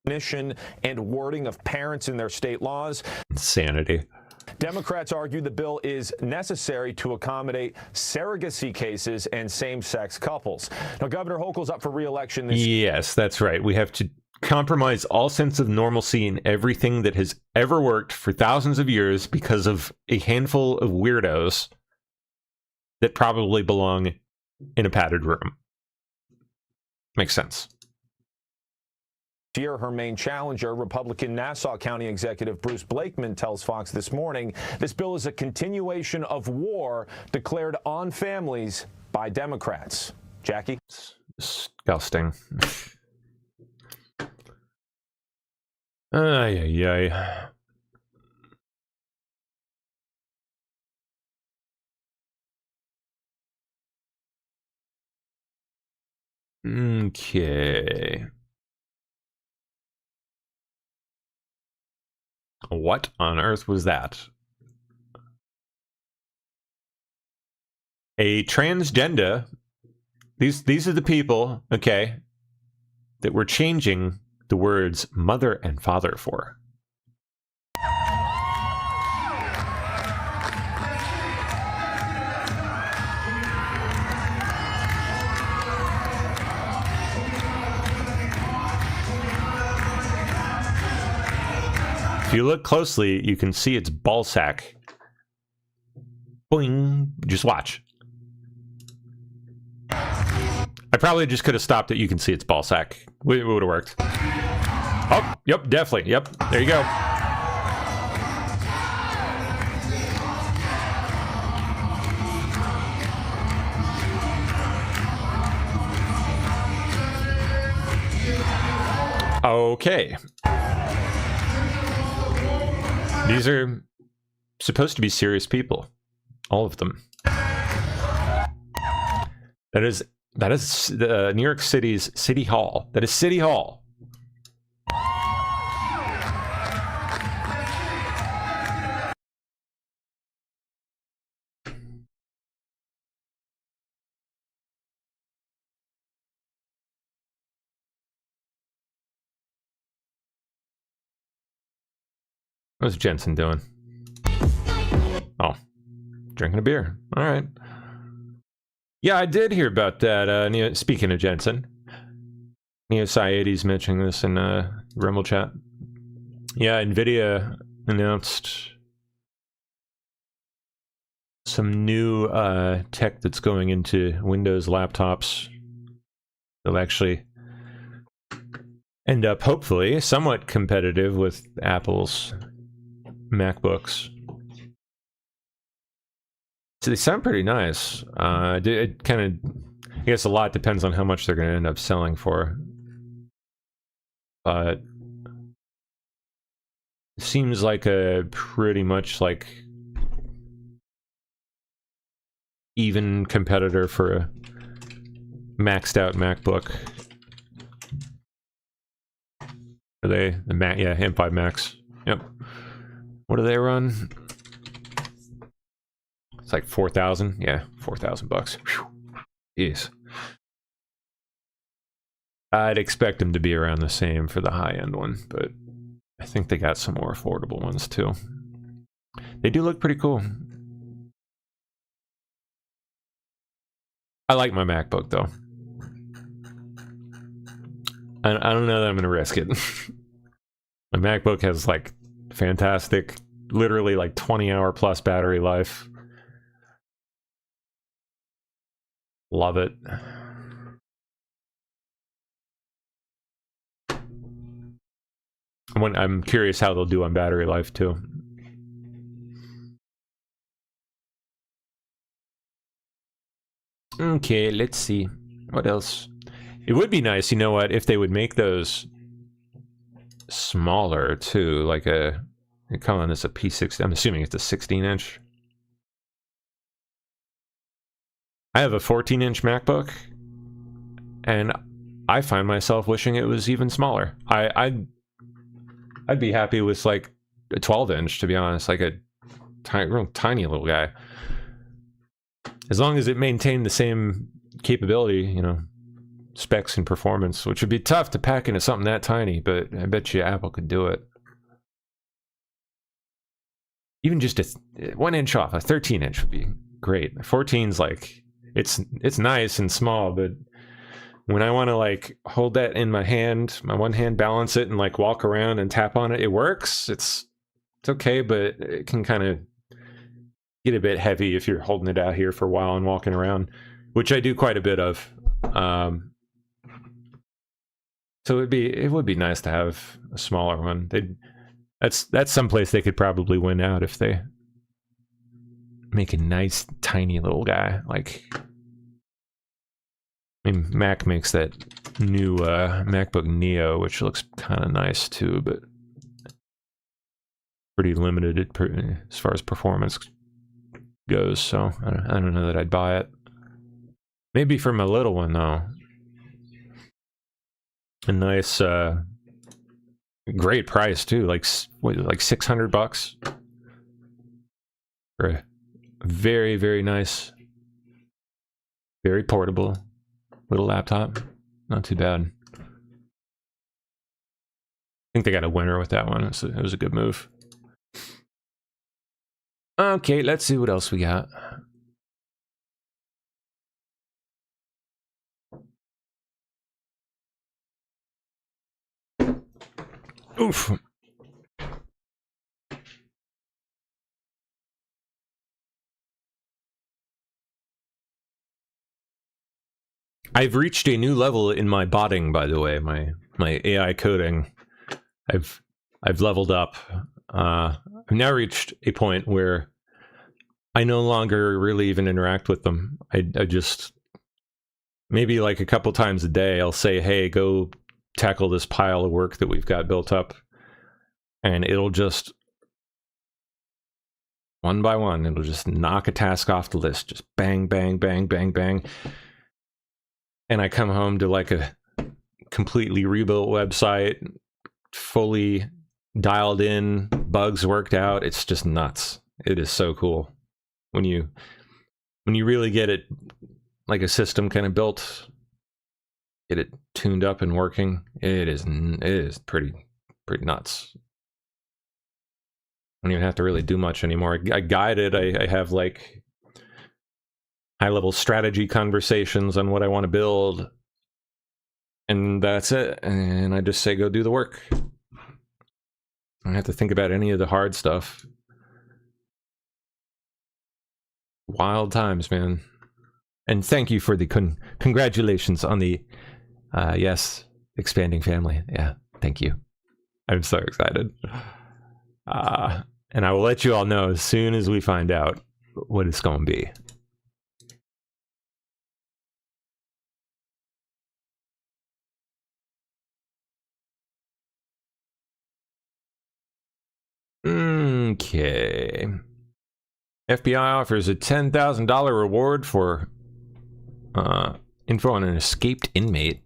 Definition and wording of parents in their state laws. Insanity. Democrats argue the bill is necessary to accommodate surrogacy cases and same-sex couples. Now, Governor Hochul's up for re-election this year. Yes, that's right. We have to compromise all sense of normalcy in everything that has ever worked for thousands of years because of a handful of weirdos that probably belong in a padded room. Makes sense. Year, her main challenger, Republican Nassau County Executive Bruce Blakeman, tells Fox this morning this bill is a continuation of war declared on families by Democrats. Jackie? Disgusting. Ay, ay, ay. Okay. What on earth was that? A transgender. These are the people, okay, that we're changing the words mother and father for. If you look closely, you can see its ball sack. Boing. Just watch. I probably just could have stopped it. You can see its ball sack. It would have worked. Oh, yep, definitely. Yep, there you go. Okay. These are supposed to be serious people. All of them. That is New York City's City Hall. That is City Hall. What's Jensen doing? Oh, drinking a beer. All right. Yeah, I did hear about that. Speaking of Jensen, Neo Sciades mentioning this in Rumble chat. Yeah, NVIDIA announced some new tech that's going into Windows laptops. They'll actually end up, hopefully, somewhat competitive with Apple's MacBooks. So they sound pretty nice. It kind of, I guess a lot depends on how much they're going to end up selling for. But it seems like a pretty much like even competitor for a maxed out MacBook. Are they the Mac? Yeah, M5 Max. Yep. What do they run? It's like 4,000. Yeah, 4,000 bucks. Jeez. I'd expect them to be around the same for the high-end one, but I think they got some more affordable ones too. They do look pretty cool. I like my MacBook though. I don't know that I'm gonna risk it. My MacBook has like fantastic, literally like 20-hour plus battery life. Love it. I'm curious how they'll do on battery life too. Okay, let's see. What else? It would be nice, you know what, if they would make those smaller too, like they call this a P60. I'm assuming it's a 16-inch. I have a 14-inch MacBook, and I find myself wishing it was even smaller. I'd be happy with like a 12-inch, to be honest, like a real tiny little guy. As long as it maintained the same capability, you know, specs and performance, which would be tough to pack into something that tiny, but I bet you Apple could do it. Even just a 1 inch off, a 13-inch would be great. 14's like, it's nice and small, but when I want to like hold that in my hand, my one hand, balance it and like walk around and tap on it, it works. It's okay, but it can kind of get a bit heavy if you're holding it out here for a while and walking around, which I do quite a bit of. So it would be nice to have a smaller one. That's someplace they could probably win out if they make a nice tiny little guy. Like, I mean, Mac makes that new MacBook Neo, which looks kind of nice too, but pretty limited as far as performance goes. So I don't know that I'd buy it. Maybe for my little one though. A nice, great price too. Like $600 for a very, very nice, very portable little laptop. Not too bad. I think they got a winner with that one. It was a good move. Okay, let's see what else we got. Oof. I've reached a new level in my botting, by the way, my AI coding. I've leveled up. I've now reached a point where I no longer really even interact with them. I just, maybe like a couple times a day, I'll say, hey, go tackle this pile of work that we've got built up, and it'll just one by one, it'll just knock a task off the list, just bang, bang, bang, bang, bang, and I come home to like a completely rebuilt website, fully dialed in, bugs worked out. It's just nuts. It is so cool when you really get it, like a system kind of built, get it tuned up and working. It is pretty nuts. I don't even have to really do much anymore. I guide it. I have like high-level strategy conversations on what I want to build, and that's it. And I just say, go do the work. I don't have to think about any of the hard stuff. Wild times, man. And thank you for the congratulations on the yes, expanding family. Yeah, thank you. I'm so excited. And I will let you all know as soon as we find out what it's going to be. Okay. FBI offers a $10,000 reward for info on an escaped inmate.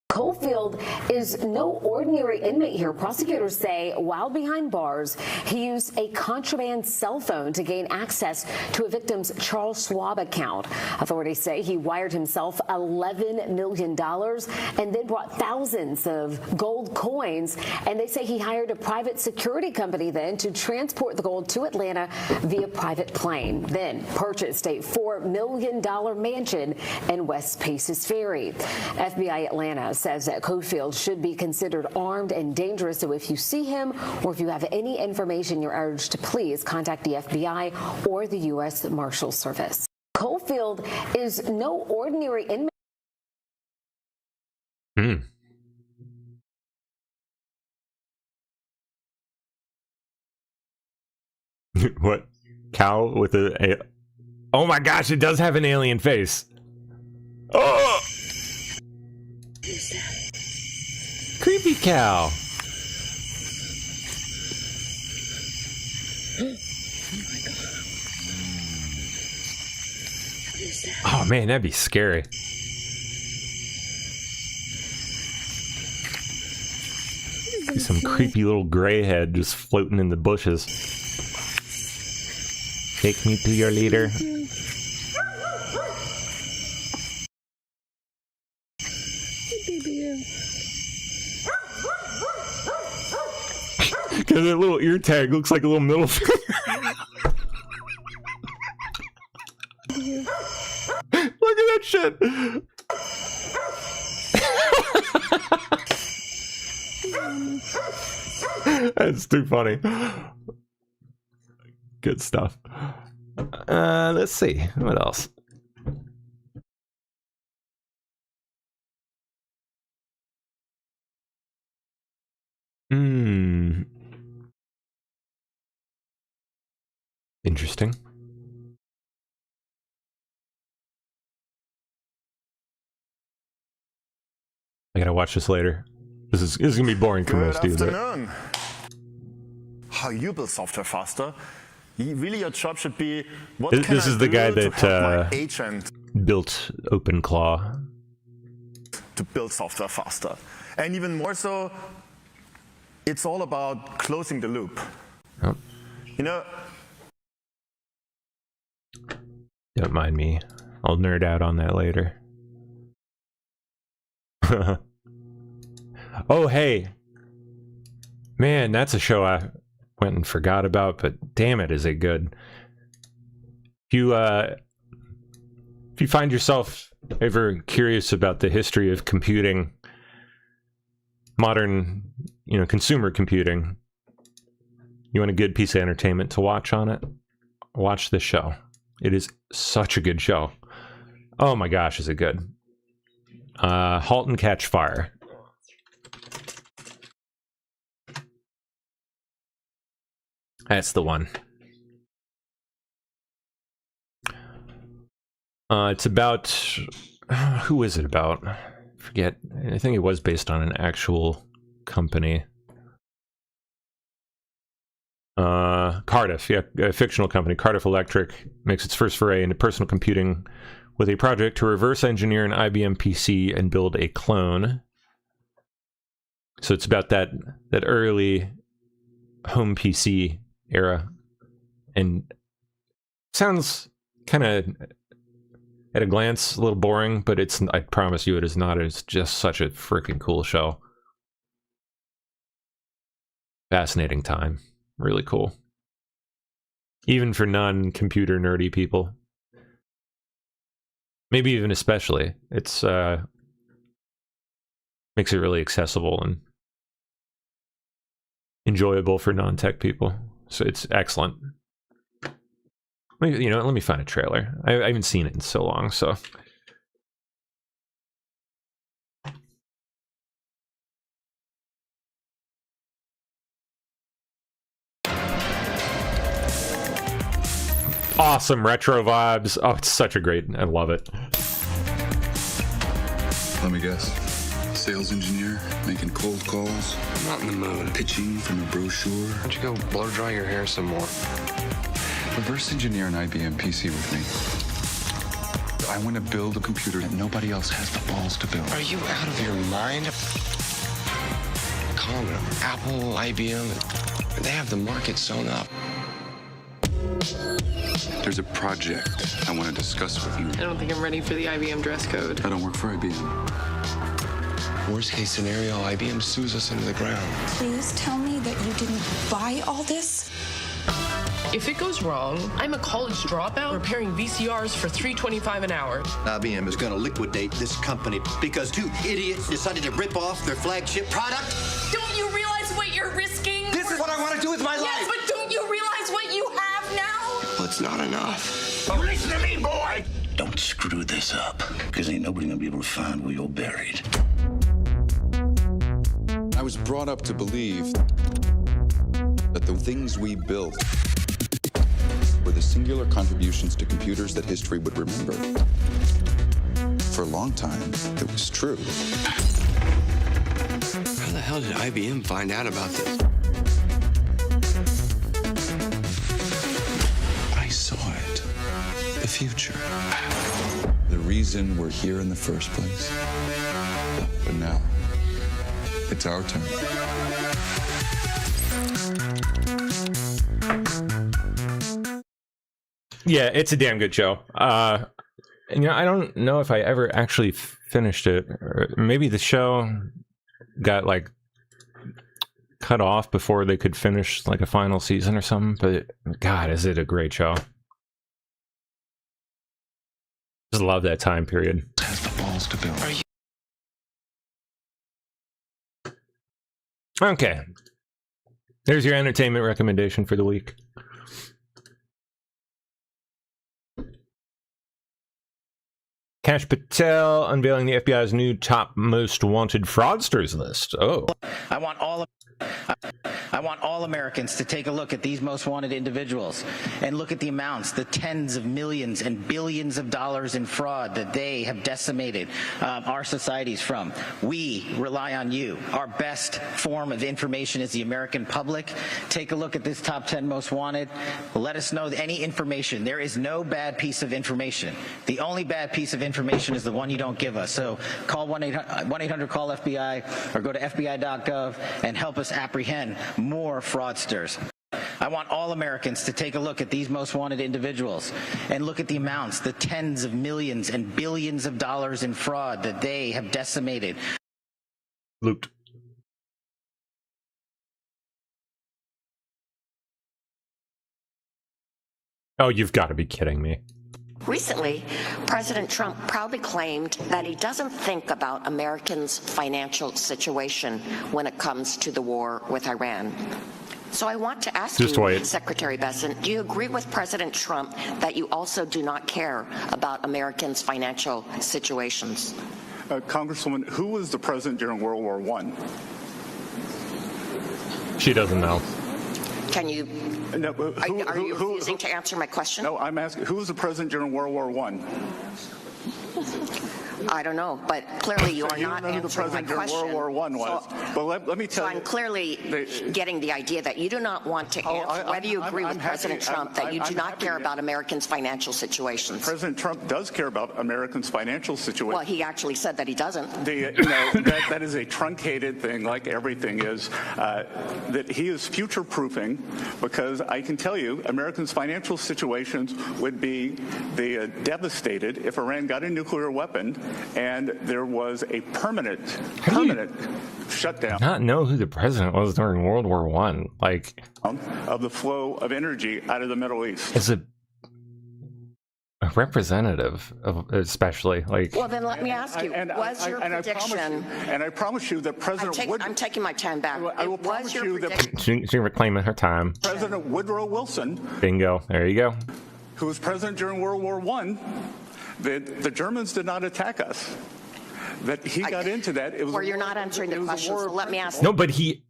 Coalfield is no ordinary inmate here. Prosecutors say while behind bars, he used a contraband cell phone to gain access to a victim's Charles Schwab account. Authorities say he wired himself $11 million and then brought thousands of gold coins. And they say he hired a private security company then to transport the gold to Atlanta via private plane, then purchased a $4 million mansion in West Paces Ferry. FBI Atlanta says that Cofield should be considered armed and dangerous. So if you see him or if you have any information, you're urged to please contact the FBI or the U.S. Marshal Service. Cofield is no ordinary inmate. What? Cow with a... Oh my gosh, it does have an alien face. Oh! Creepy cow. Oh man, that'd be scary. Some creepy little gray head just floating in the bushes. Take me to your leader. Because that little ear tag looks like a little middle finger. Look at that shit. That's too funny. Good stuff. Let's see. What else? Interesting. I gotta watch this later. This is gonna be boring for most of you. Good afternoon. How you build software faster? Really, your job should be what This can is I the do guy to that help my agent built OpenClaw. to build software faster. And even more so, it's all about closing the loop. Oh. You know, Don't mind me. I'll nerd out on that later. Oh, hey. Man, that's a show I went and forgot about, but damn it, is it good. If you find yourself ever curious about the history of computing, modern, consumer computing, you want a good piece of entertainment to watch on it, watch this show. It is such a good show. Oh my gosh, is it good. Halt and Catch Fire. That's the one. It's about... who is it about? I forget. I think it was based on an actual company. Cardiff, yeah, a fictional company. Cardiff Electric makes its first foray into personal computing with a project to reverse engineer an IBM PC and build a clone. So it's about that early home PC era, and sounds kind of at a glance a little boring, but it's, I promise you it is not. It's just such a freaking cool show. Fascinating time. Really cool. Even for non-computer nerdy people. Maybe even especially. It's makes it really accessible and enjoyable for non-tech people. So it's excellent. Let me find a trailer. I haven't seen it in so long, so. Awesome retro vibes. Oh, it's such a great, I love it. Let me guess. Sales engineer, making cold calls. I'm not in the mood. Pitching from a brochure. Why don't you go blow dry your hair some more? Reverse engineer an IBM PC with me. I want to build a computer that nobody else has the balls to build. Are you out of your mind? Broadcom, Apple, IBM, they have the market sewn up. There's a project I want to discuss with you. I don't think I'm ready for the IBM dress code. I don't work for IBM. Worst case scenario, IBM sues us into the ground. Please tell me that you didn't buy all this. If it goes wrong, I'm a college dropout repairing VCRs for $3.25 an hour. IBM is going to liquidate this company because two idiots decided to rip off their flagship product. Don't you realize what you're risking? This is what I want to do with my life. Yes, but don't you realize what you have now? Well, it's not enough. You listen to me, boy! Don't screw this up, because ain't nobody gonna be able to find where you're buried. I was brought up to believe that the things we built were the singular contributions to computers that history would remember. For a long time, it was true. How the hell did IBM find out about this? I saw it. The future. The reason we're here in the first place. But now, it's our turn. Yeah, it's a damn good show. You know, I don't know if I ever actually finished it. Or maybe the show got like cut off before they could finish like a final season or something. But God, is it a great show? Just love that time period. Has the balls to build. Okay. There's your entertainment recommendation for the week. Kash Patel unveiling the FBI's new top most wanted fraudsters list. Oh. I want all Americans to take a look at these most wanted individuals and look at the amounts, the tens of millions and billions of dollars in fraud that they have decimated our societies from. We rely on you. Our best form of information is the American public. Take a look at this top 10 most wanted. Let us know any information. There is no bad piece of information. The only bad piece of information is the one you don't give us. So call 1-800-CALL-FBI or go to FBI.gov and help us apprehend more fraudsters. I want all Americans to take a look at these most wanted individuals and look at the amounts, the tens of millions and billions of dollars in fraud that they have decimated. Looped. Oh, you've got to be kidding me. Recently, President Trump proudly claimed that he doesn't think about Americans' financial situation when it comes to the war with Iran. So I want to ask you, Secretary Bessent, do you agree with President Trump that you also do not care about Americans' financial situations? Congresswoman, who was the president during World War I? She doesn't know. Can you? No, are you refusing to answer my question? No, I'm asking, who was the president during World War I? I don't know, but clearly you are not answering my question. World War I was. But let me tell you. So I'm clearly getting the idea that you do not want to answer whether you agree with President Trump that you do not care about Americans' financial situations. President Trump does care about Americans' financial situation. Well, he actually said that he doesn't. That is a truncated thing, like everything is, that he is future-proofing, because I can tell you Americans' financial situations would be devastated if Iran got a nuclear weapon and there was a permanent shutdown. Not know who the president was during World War I, like of the flow of energy out of the Middle East. As a representative, of, especially like. Well, then let me ask you: was your prediction? And I promise you that President I'm taking my time back. I will promise you that she's reclaiming her time. President Woodrow Wilson. Bingo. There you go. Who was president during World War I? The Germans did not attack us. That he got into that. It was. Or you're not answering the question. So let me ask. No, but he.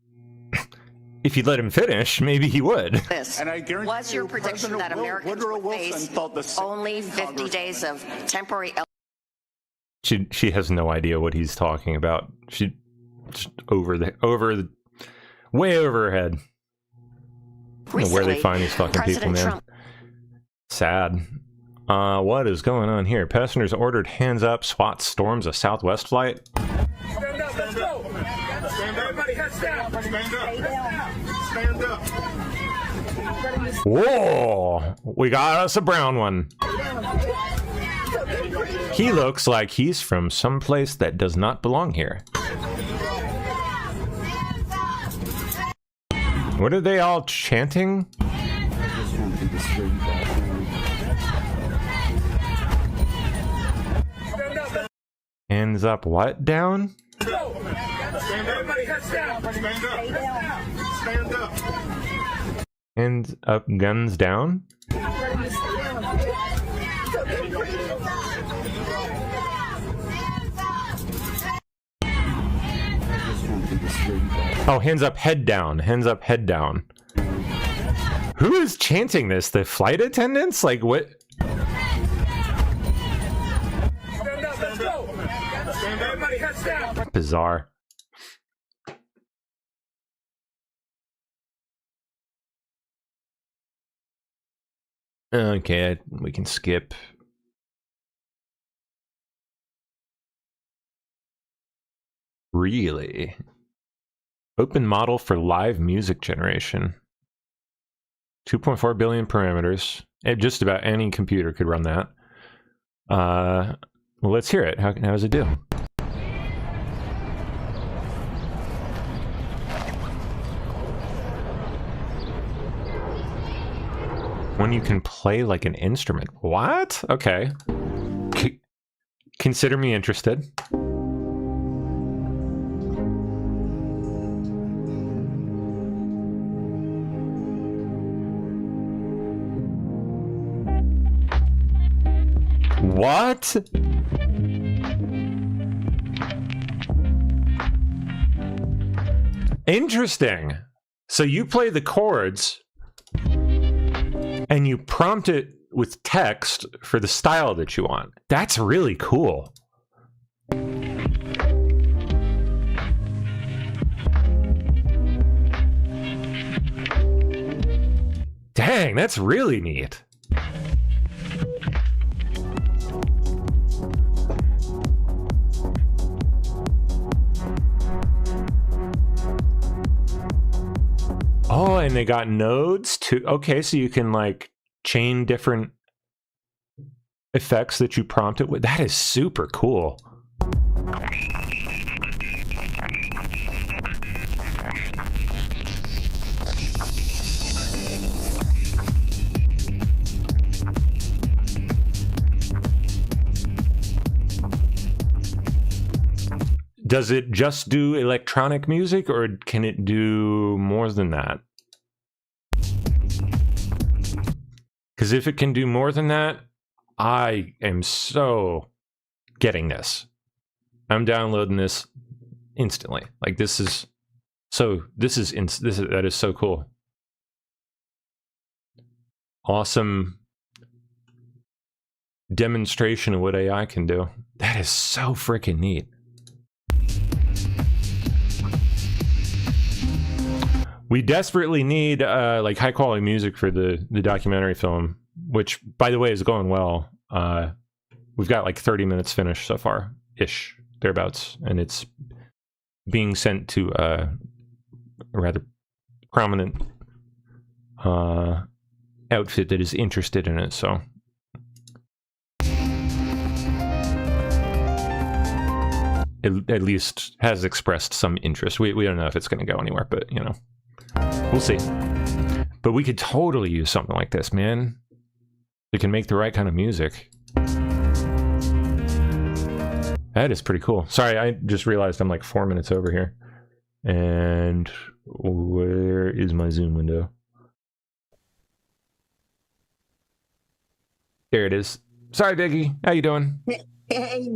If you let him finish, maybe he would. This. And I guarantee was your prediction that Americans would face only 50 days of temporary. She has no idea what he's talking about. She just way over her head. I don't know where they find these fucking people, man. Sad. What is going on here? Passengers ordered hands up. SWAT storms a Southwest flight. Stand up, let's go. Everybody heads down. Stand up. Whoa! We got us a brown one. He looks like he's from someplace that does not belong here. What are they all chanting? Hands up, what? Down? Everybody heads down. Stand up. Stand up. Hands up, guns down? Oh, hands up, head down. Hands up, head down. Who is chanting this? The flight attendants? Like, what? Stand up. Let's go. Everybody heads down. Bizarre. Okay, we can skip. Really? Open model for live music generation. 2.4 billion parameters. Just about any computer could run that. Well, let's hear it. How does it do? When you can play like an instrument. What? Okay. Consider me interested. What? Interesting. So you play the chords and you prompt it with text for the style that you want. That's really cool. Dang, that's really neat. Oh, and they got nodes too. Okay, so you can like chain different effects that you prompt it with. That is super cool. Does it just do electronic music, or can it do more than that? Because if it can do more than that, I am so getting this. I'm downloading this instantly. Like that is so cool. Awesome demonstration of what AI can do. That is so freaking neat. We desperately need like high quality music for the documentary film, which by the way is going well. We've got like 30 minutes finished so far, ish, thereabouts, and it's being sent to a rather prominent outfit that is interested in it. So it at least has expressed some interest. We don't know if it's going to go anywhere, but you know. We'll see. But we could totally use something like this, man. It can make the right kind of music. That is pretty cool. Sorry, I just realized I'm like 4 minutes over here. And where is my Zoom window? There it is. Sorry, Biggie. How you doing? Hey,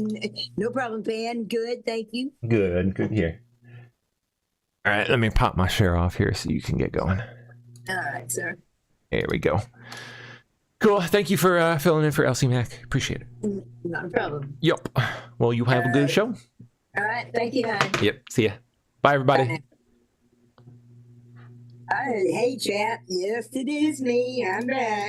no problem, Van. Good, thank you. Good here. All right, let me pop my share off here so you can get going. All right, sir. There we go. Cool. Thank you for filling in for Elsie Mac. Appreciate it. Not a problem. Yup. Well, you have a good show. All right, thank you, hon. Yep. See ya. Bye, everybody. Hey, chat. Yes, it is me. I'm back.